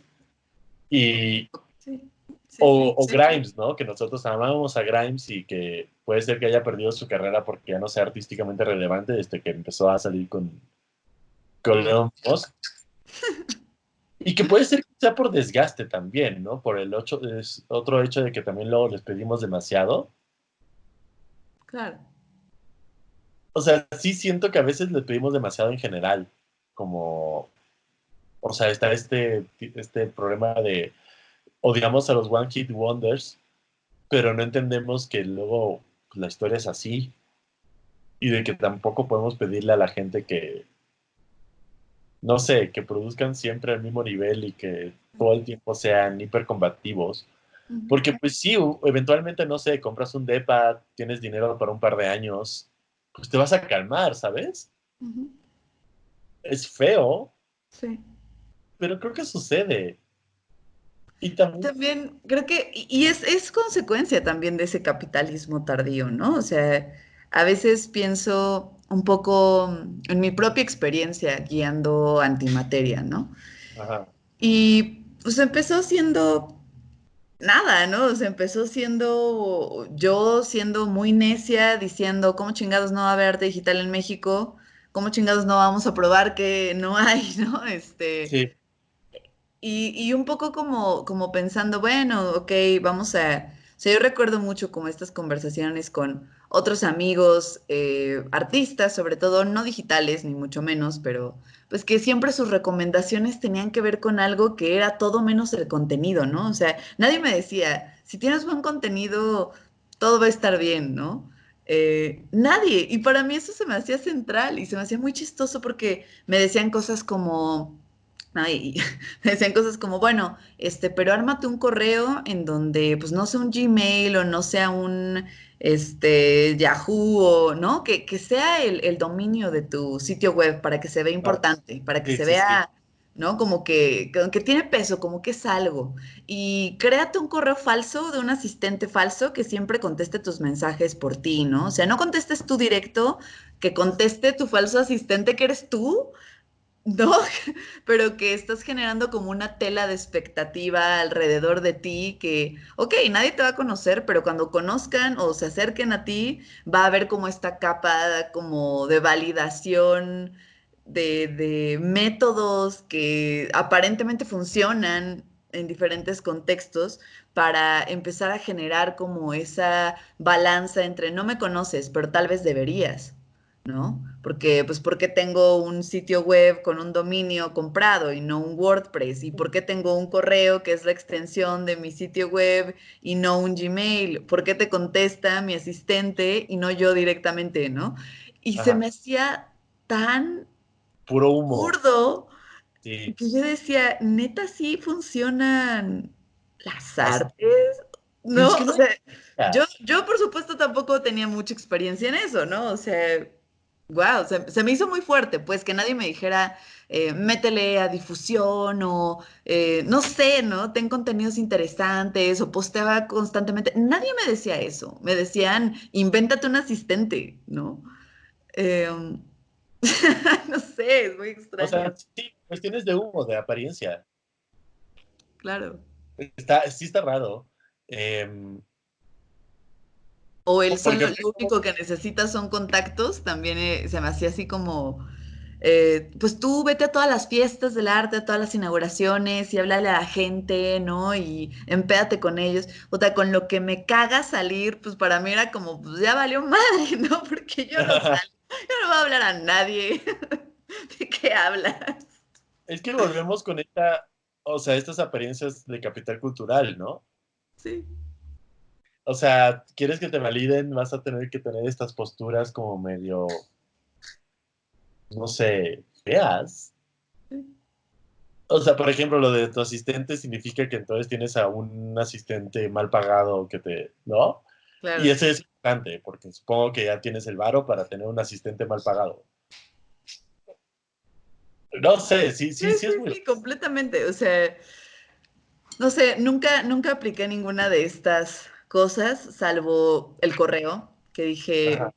Y Sí, sí, sí. o Grimes, ¿no? Que nosotros amábamos a Grimes y que puede ser que haya perdido su carrera porque ya no sea artísticamente relevante desde que empezó a salir con Elon Musk. Y que puede ser que sea por desgaste también, ¿no? Por es otro hecho de que también luego les pedimos demasiado. Claro. O sea, sí siento que a veces les pedimos demasiado en general. Como, o sea, está este problema de odiamos a los One Hit Wonders, pero no entendemos que luego pues, la historia es así y de que tampoco podemos pedirle a la gente que, no sé, que produzcan siempre al mismo nivel y que todo el tiempo sean hipercombativos. Ujú, Porque pues sí, eventualmente, no sé, compras un depa, tienes dinero para un par de años, pues te vas a calmar, ¿sabes? ujú. Es feo, Sí. pero creo que sucede. Y también, También creo que, y es consecuencia también de ese capitalismo tardío, ¿no? O sea, a veces pienso un poco en mi propia experiencia guiando antimateria, ¿no? ajá, Y pues empezó siendo nada, ¿no? O sea, empezó siendo yo siendo muy necia, diciendo, ¿cómo chingados no va a haber arte digital en México? ¿cómo chingados no vamos a probar que no hay, ¿no? Sí. Y un poco como pensando, bueno, ok, vamos a... O sea, yo recuerdo mucho como estas conversaciones con otros amigos, artistas, sobre todo no digitales, ni mucho menos, pero pues que siempre sus recomendaciones tenían que ver con algo que era todo menos el contenido, ¿no? O sea, nadie me decía, si tienes buen contenido, todo va a estar bien, ¿no? Nadie. Y para mí eso se me hacía central y se me hacía muy chistoso porque me decían cosas como... Ay, me decían cosas como, bueno, pero ármate un correo en donde, pues, no sea un Gmail o no sea un, Yahoo o, ¿no? Que sea el dominio de tu sitio web para que se vea Claro. importante, para que Sí, se sí, sí. vea, ¿no? Como que tiene peso, como que es algo. Y créate un correo falso de un asistente falso que siempre conteste tus mensajes por ti, ¿no? O sea, no contestes tú directo, que conteste tu falso asistente que eres tú, no, pero que estás generando como una tela de expectativa alrededor de ti que, ok, nadie te va a conocer, pero cuando conozcan o se acerquen a ti, va a haber como esta capa como de validación de métodos que aparentemente funcionan en diferentes contextos para empezar a generar como esa balanza entre no me conoces, pero tal vez deberías. ¿No? Porque, pues, ¿por qué tengo un sitio web con un dominio comprado y no un WordPress? ¿Y por qué tengo un correo que es la extensión de mi sitio web y no un Gmail? ¿Por qué te contesta mi asistente y no yo directamente, ¿no? Y se Ajá. me hacía tan Puro humo. burdo Sí. que yo decía, neta, sí funcionan las Así. artes, Pues ¿no? es que O no. sea, yo por supuesto tampoco tenía mucha experiencia en eso, ¿no? O sea, wow, se me hizo muy fuerte, pues que nadie me dijera, métele a difusión o no sé, ¿no? Ten contenidos interesantes o posteaba constantemente. Nadie me decía eso. Me decían, invéntate un asistente, ¿no? Em, no sé, es muy O extraño, sea, sí, cuestiones de humo, de apariencia. claro. Sí está raro. Em, O el Porque, solo, lo único que necesitas son contactos, también se me hacía así como, pues tú vete a todas las fiestas del arte, a todas las inauguraciones y háblale a la gente, ¿no? Y empédate con ellos. O sea, con lo que me caga salir, pues para mí era como, pues ya valió madre, ¿no? Porque yo no salgo, yo no voy a hablar a nadie. ¿De qué hablas? es que volvemos con o sea, estas apariencias de capital cultural, ¿no? Sí, O sea, quieres que te validen, vas a tener que tener estas posturas como medio, no sé, feas. O sea, por ejemplo, lo de tu asistente significa que entonces tienes a un asistente mal pagado que ¿no? Y claro. eso es importante, porque supongo que ya tienes el varo para tener un asistente mal pagado. No sé, sí, Sí, sí, sí sí, es muy... sí, completamente. O sea, no sé, nunca apliqué ninguna de estas cosas, salvo el correo, que dije, Ajá.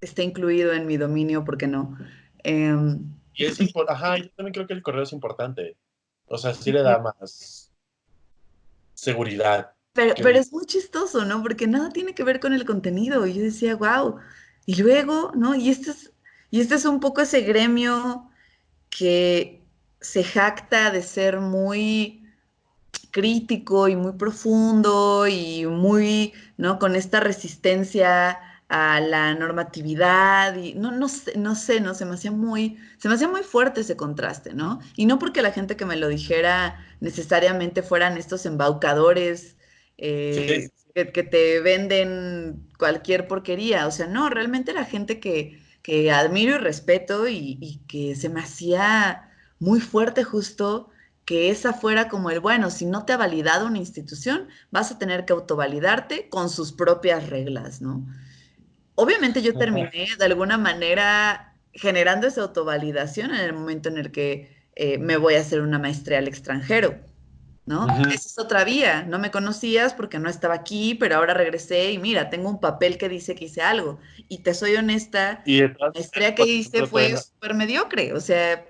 está incluido en mi dominio, ¿por qué no? Y es importante, ajá, yo también creo que el correo es importante. O sea, sí le da más seguridad que pero un... es muy chistoso, ¿no? Porque nada tiene que ver con el contenido. Y yo decía, wow. Y luego, ¿no? Y este es un poco ese gremio que se jacta de ser muy crítico y muy profundo y muy, ¿no? Con esta resistencia a la normatividad y no, se me hacía muy fuerte ese contraste, ¿no? Y no porque la gente que me lo dijera necesariamente fueran estos embaucadores Sí, que te venden cualquier porquería, o sea, no, realmente era gente que admiro y respeto y que se me hacía muy fuerte justo que esa fuera como el, bueno, si no te ha validado una institución, vas a tener que autovalidarte con sus propias reglas, ¿no? Obviamente yo terminé de alguna manera generando esa autovalidación en el momento en el que me voy a hacer una maestría al extranjero, ¿no? ujú. Esa es otra vía, no me conocías porque no estaba aquí, pero ahora regresé y mira, tengo un papel que dice que hice algo. Y te soy honesta, Y de la todas maneras, maestría que por hice ejemplo, todavía fue súper mediocre, o sea,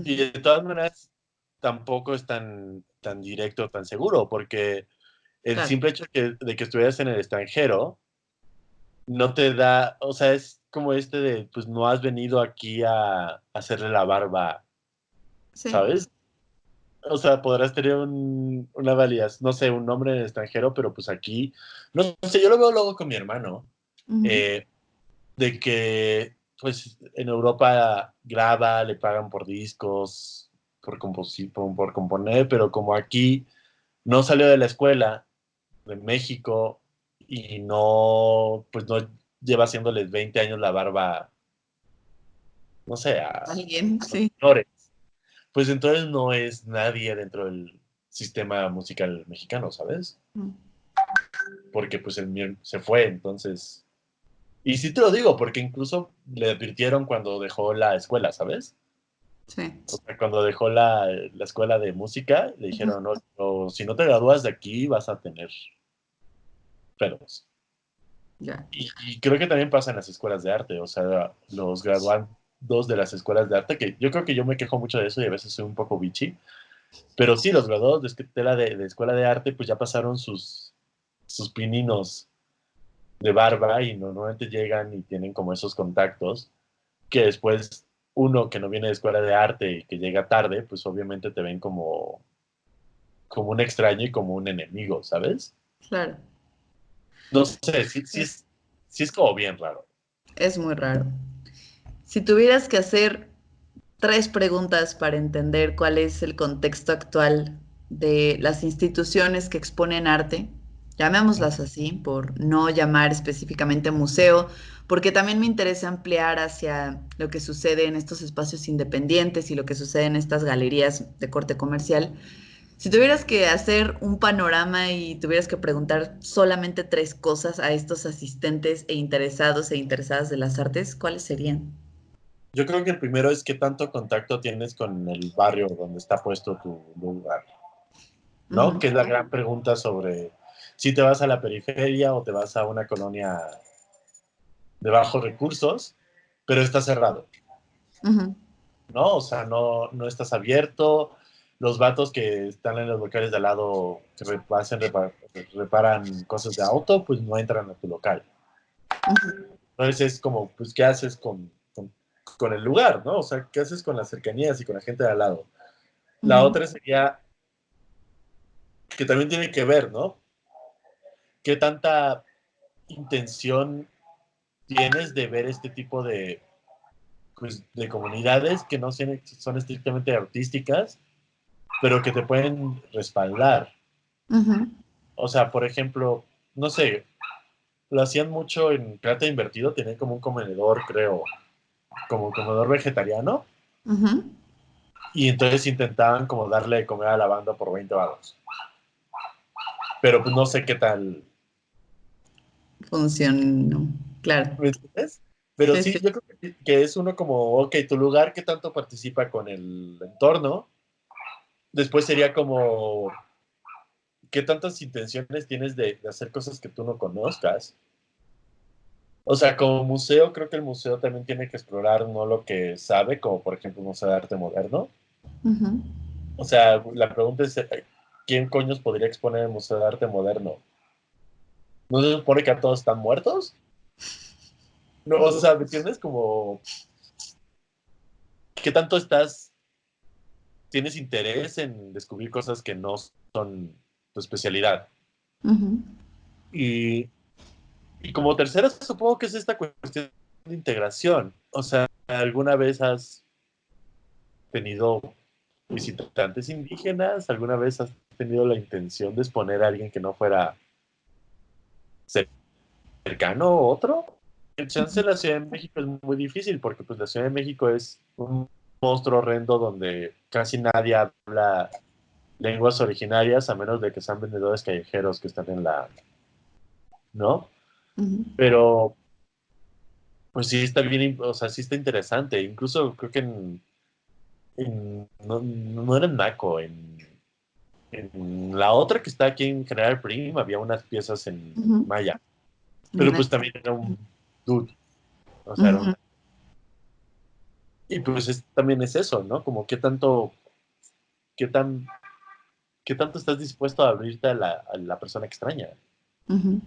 y de todas maneras tampoco es tan directo, tan seguro, porque el claro, simple hecho de que estuvieras en el extranjero no te da, o sea, como de, pues no has venido aquí a hacerle la barba, Sí. ¿sabes? O sea, podrás tener una validez, no sé, un nombre en el extranjero, pero pues aquí, no sé, yo lo veo luego con mi hermano, Ujú. de que pues en Europa graba, le pagan por discos, por componer, pero como aquí no salió de la escuela de México y no, pues no lleva haciéndoles 20 años la barba, no sé, a Alguien, los sí. menores, pues entonces no es nadie dentro del sistema musical mexicano, ¿sabes? Mm. Porque pues se fue, entonces... Y sí te lo digo, porque incluso le advirtieron cuando dejó la escuela, ¿sabes? Sí. O sea, cuando dejó la escuela de música, le Ujú. dijeron, no, si no te gradúas de aquí, vas a tener pedos. Ya. Y creo que también pasa en las escuelas de arte, o sea, los graduandos de las escuelas de arte, que yo creo que yo me quejo mucho de eso y a veces soy un poco bitchy, pero sí, los graduados de escuela de arte, pues ya pasaron sus pininos de barba y normalmente llegan y tienen como esos contactos que después uno que no viene de escuela de arte y que llega tarde, pues obviamente te ven como un extraño y como un enemigo, ¿sabes? Claro. No sé, sí es como bien raro. Es muy raro. Si tuvieras que hacer 3 preguntas para entender cuál es el contexto actual de las instituciones que exponen arte, llamémoslas así, por no llamar específicamente museo, porque también me interesa ampliar hacia lo que sucede en estos espacios independientes y lo que sucede en estas galerías de corte comercial. Si tuvieras que hacer un panorama y tuvieras que preguntar solamente 3 cosas a estos asistentes e interesados e interesadas de las artes, ¿cuáles serían? Yo creo que el primero es qué tanto contacto tienes con el barrio donde está puesto tu lugar, ¿no? Ujú. Que es la gran pregunta sobre si te vas a la periferia o te vas a una colonia de bajos recursos, pero está cerrado, Ujú. ¿no? O sea, no estás abierto. Los vatos que están en los locales de al lado que reparan cosas de auto, pues no entran a tu local. Ujú. Entonces es como, pues, ¿qué haces con el lugar, ¿no? O sea, ¿qué haces con las cercanías y con la gente de al lado? La Ujú. otra sería que también tiene que ver, ¿no? ¿Qué tanta intención tienes de ver este tipo pues, de comunidades que no son estrictamente artísticas, pero que te pueden respaldar? Ujú. O sea, por ejemplo, no sé, lo hacían mucho en Plata Invertido, tenían como un comedor, creo, como un comedor vegetariano, Ujú. y entonces intentaban como darle de comer a la banda por 20 varos. Pero pues no sé qué tal, Funcionó. Claro. ¿me entiendes? Pero Sí, sí, sí. yo creo que es uno como, ok, tu lugar, ¿qué tanto participa con el entorno? Después sería como, ¿qué tantas intenciones tienes de hacer cosas que tú no conozcas? O sea, como museo, creo que el museo también tiene que explorar no lo que sabe, como por ejemplo el Museo de Arte Moderno. Ujú. O sea, la pregunta es, ¿quién coños podría exponer el Museo de Arte Moderno? ¿No se supone que a todos están muertos? No, o sea, ¿me entiendes? Como, ¿qué tanto tienes interés en descubrir cosas que no son tu especialidad? Ujú. Y, y como tercera, supongo que es esta cuestión de integración. O sea, ¿alguna vez has tenido visitantes indígenas? ¿Alguna vez has tenido la intención de exponer a alguien que no fuera cercano o otro? El chance de la Ciudad de México es muy difícil porque pues la Ciudad de México es un monstruo horrendo donde casi nadie habla lenguas originarias a menos de que sean vendedores callejeros que están ¿no? Ujú. Pero pues sí está bien, o sea, sí está interesante. Incluso creo que no era en Naco, en la otra que está aquí en General Prim había unas piezas en Ujú. maya, pero Una- pues también era un dude, o sea, Ujú. y pues también es eso, ¿no? Como qué tan, qué tanto estás dispuesto a abrirte a la persona extraña. Ujú.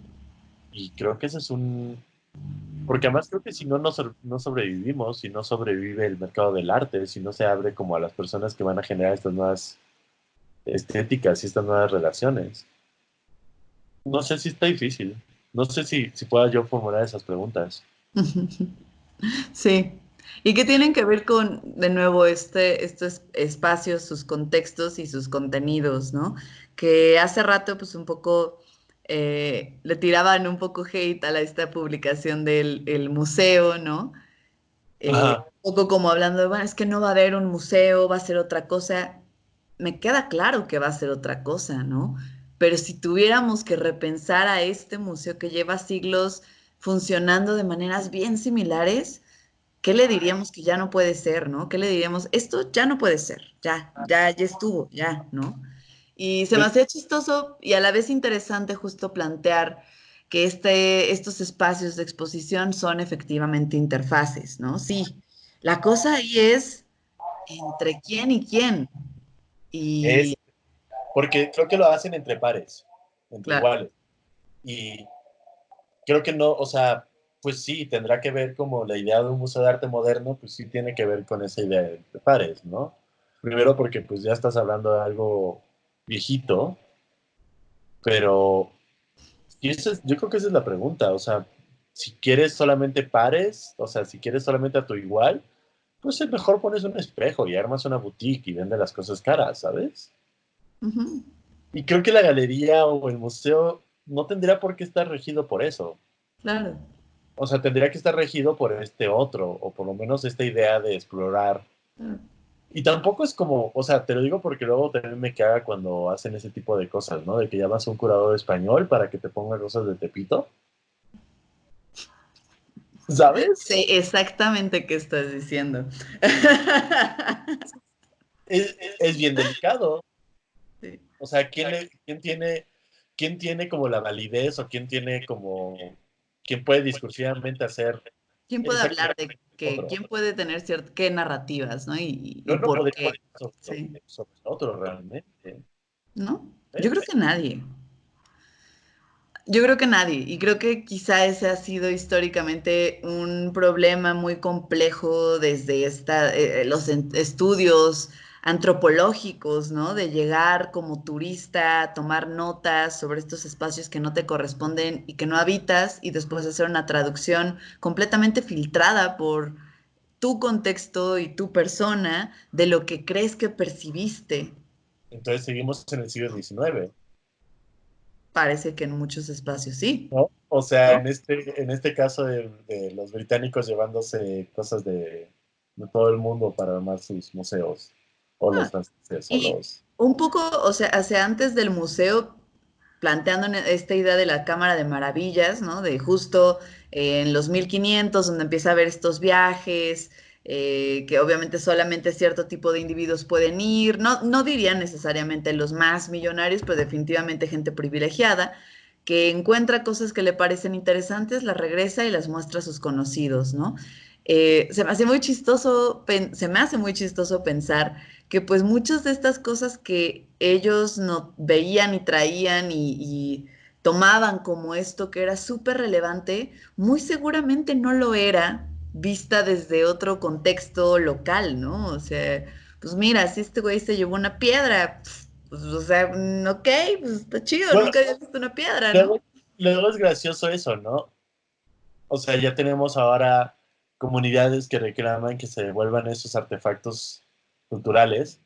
Y creo que ese es Porque además creo que si no, no sobrevivimos, si no sobrevive el mercado del arte, si no se abre como a las personas que van a generar estas nuevas estéticas y estas nuevas relaciones. No sé si está difícil. No sé si pueda yo formular esas preguntas. Sí. Y que tienen que ver con, de nuevo, estos espacios, sus contextos y sus contenidos, ¿no? Que hace rato, pues un poco, le tiraban un poco hate a esta publicación del el museo, ¿no? Ajá. Un poco como hablando de, bueno, es que no va a haber un museo, va a ser otra cosa. Me queda claro que va a ser otra cosa, ¿no? Pero si tuviéramos que repensar a este museo que lleva siglos funcionando de maneras bien similares, ¿qué le diríamos que ya no puede ser, ¿no? ¿Qué le diríamos? Esto ya no puede ser, ya estuvo, ya, ¿no? Y se me hacía chistoso y a la vez interesante justo plantear que estos espacios de exposición son efectivamente interfaces, ¿no? Sí, la cosa ahí es entre quién y quién. Es Y porque creo que lo hacen entre pares, entre claro, iguales. Y creo que no, o sea, pues sí, tendrá que ver como la idea de un museo de arte moderno, pues sí tiene que ver con esa idea de pares, ¿no? Primero porque pues ya estás hablando de algo viejito, pero y yo creo que esa es la pregunta, o sea, si quieres solamente pares, o sea, si quieres solamente a tu igual, pues es mejor pones un espejo y armas una boutique y vende las cosas caras, ¿sabes? ujú, Y creo que la galería o el museo no tendría por qué estar regido por eso. claro. O sea, tendría que estar regido por este otro, o por lo menos esta idea de explorar. Claro. Y tampoco es como, o sea, te lo digo porque luego también me caga cuando hacen ese tipo de cosas, ¿no? De que llamas a un curador español para que te ponga cosas de Tepito, ¿sabes? Sé exactamente qué estás diciendo. Es bien delicado. Sí. O sea, quién tiene como la validez o quién tiene como, quién puede discursivamente hacer ¿Quién puede hablar exactamente de lo qué? otro? ¿Quién puede tener qué narrativas, ¿no? Y Yo no por podría qué. poner sobre, Sí. sobre el otro realmente. ¿No? Yo creo ¿Ves? que nadie. Yo creo que nadie. Y creo que quizá ese ha sido históricamente un problema muy complejo desde los estudios antropológicos, ¿no? De llegar como turista, a tomar notas sobre estos espacios que no te corresponden y que no habitas, y después hacer una traducción completamente filtrada por tu contexto y tu persona de lo que crees que percibiste. Entonces seguimos en el siglo XIX, Parece que en muchos espacios sí, ¿no? O sea, ¿no? en este caso de los británicos llevándose cosas de todo el mundo para armar sus museos, o los Ah, franceses, o y los... un poco, o sea, hacia antes del museo, planteando esta idea de la Cámara de Maravillas, ¿no? De justo en los 1500, donde empieza a haber estos viajes, que obviamente solamente cierto tipo de individuos pueden ir, no diría necesariamente los más millonarios, pero definitivamente gente privilegiada, que encuentra cosas que le parecen interesantes, las regresa y las muestra a sus conocidos, ¿no? Se me hace muy chistoso pensar que pues muchas de estas cosas que ellos no veían y traían y tomaban como esto que era súper relevante, muy seguramente no lo era vista desde otro contexto local, ¿no? O sea, pues mira, si este güey se llevó una piedra, pues, o sea, ok, pues está chido, Bueno, nunca había visto una piedra, ¿no? luego, luego es gracioso eso, ¿no? O sea, ya tenemos ahora comunidades que reclaman que se devuelvan esos artefactos culturales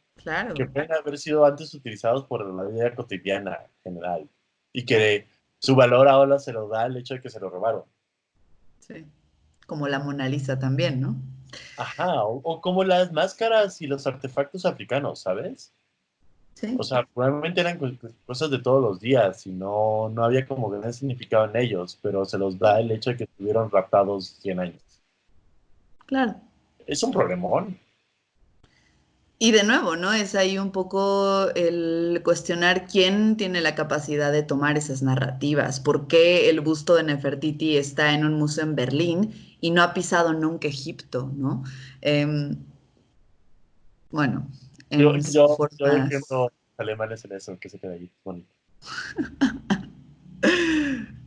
que Claro, pueden haber sido antes utilizados por la vida cotidiana en general y que su valor ahora se lo da el hecho de que se lo robaron. sí. Como la Mona Lisa también, ¿no? Ajá, o como las máscaras y los artefactos africanos, ¿sabes? O Sí, sea, probablemente eran cosas de todos los días y no había como gran significado en ellos, pero se los da el hecho de que estuvieron raptados 100 años. claro. Es un problemón. Y de nuevo, ¿no? Es ahí un poco el cuestionar quién tiene la capacidad de tomar esas narrativas. ¿Por qué el busto de Nefertiti está en un museo en Berlín y no ha pisado nunca Egipto, ¿no? Em, bueno, en su Yo forma. defiendo alemanes en eso, que se quede ahí. Bueno,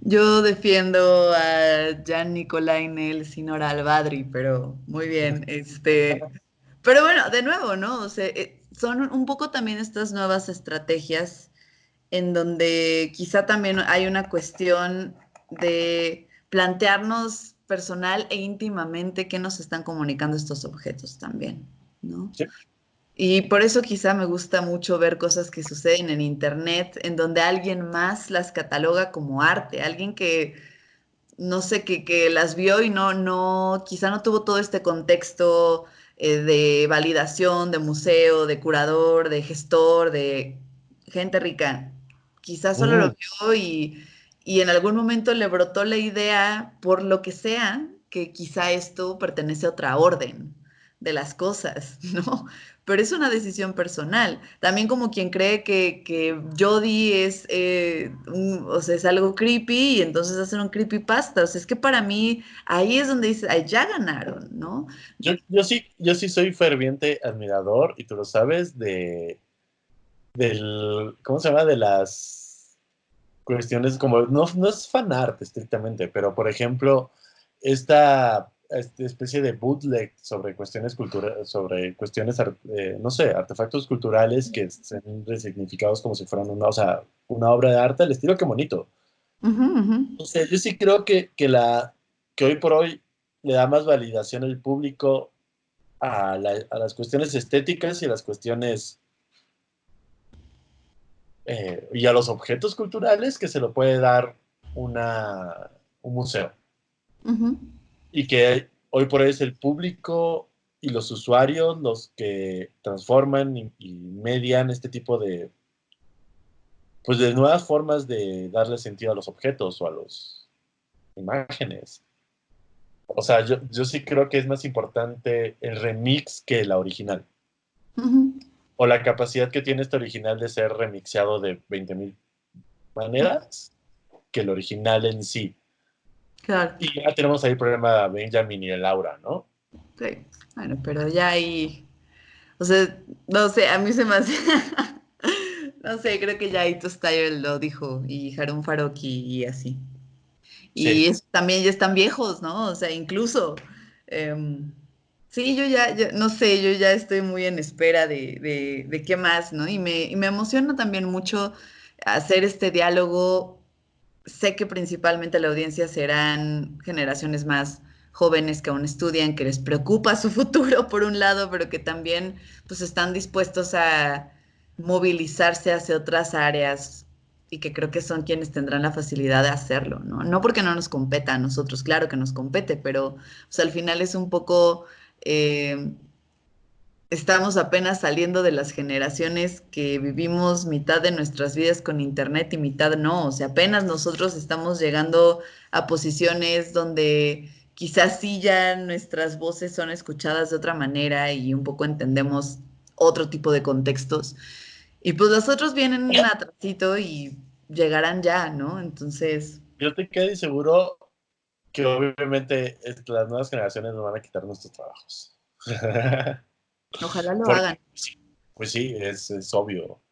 Yo defiendo a Jan Nicolainen, Sinora Albadri, pero muy bien, pero bueno, de nuevo, ¿no? O sea, son un poco también estas nuevas estrategias en donde quizá también hay una cuestión de plantearnos personal e íntimamente qué nos están comunicando estos objetos también, ¿no? Sí. Y por eso quizá me gusta mucho ver cosas que suceden en internet, en donde alguien más las cataloga como arte, alguien que, no sé, que las vio y quizá no tuvo todo este contexto de validación, de museo, de curador, de gestor, de gente rica. Quizá solo lo Mm, vio y en algún momento le brotó la idea, por lo que sea, que quizá esto pertenece a otra orden de las cosas, ¿no? Pero es una decisión personal. También como quien cree que Jodie es, o sea, es algo creepy y entonces hacen un creepypasta. O sea, es que para mí ahí es donde dice, ay, ya ganaron, ¿no? yo sí soy ferviente admirador, y tú lo sabes, ¿cómo se llama? De las cuestiones como, no es fanart estrictamente, pero por ejemplo, esta especie de bootleg sobre cuestiones culturales, sobre cuestiones, no sé, artefactos culturales que sean resignificados como si fueran o sea, una obra de arte, al estilo que bonito. Ujú, ujú. O sea, yo sí creo que hoy por hoy le da más validación al público a las cuestiones estéticas y a las cuestiones y a los objetos culturales que se lo puede dar un museo. Ujú. Y que hoy por hoy es el público y los usuarios los que transforman y median este tipo pues de nuevas formas de darle sentido a los objetos o a las imágenes. O sea, yo sí creo que es más importante el remix que la original. Ujú. O la capacidad que tiene este original de ser remixeado de 20,000 maneras que el original en sí. Claro, Y ya tenemos ahí el problema de Benjamin y de Laura, ¿no? sí. Bueno, pero ya ahí, o sea, no sé, a mí se me hace, no sé, creo que ya Ito Style lo dijo y Harun Farokhi y así. Sí. Y también ya están viejos, ¿no? O sea, incluso, em, sí, no sé, yo ya estoy muy en espera de qué más, ¿no? Y me emociona también mucho hacer este diálogo. Sé que principalmente la audiencia serán generaciones más jóvenes que aún estudian, que les preocupa su futuro por un lado, pero que también pues están dispuestos a movilizarse hacia otras áreas y que creo que son quienes tendrán la facilidad de hacerlo, ¿no? No porque no nos competa a nosotros, claro que nos compete, pero pues, al final es un poco estamos apenas saliendo de las generaciones que vivimos mitad de nuestras vidas con internet y mitad no. O sea, apenas nosotros estamos llegando a posiciones donde quizás sí ya nuestras voces son escuchadas de otra manera y un poco entendemos otro tipo de contextos. Y pues los otros vienen atrasito y llegarán ya, ¿no? Entonces, Yo te quedo seguro que obviamente las nuevas generaciones nos van a quitar nuestros trabajos. ojalá lo Porque, hagan. sí, pues sí, es obvio.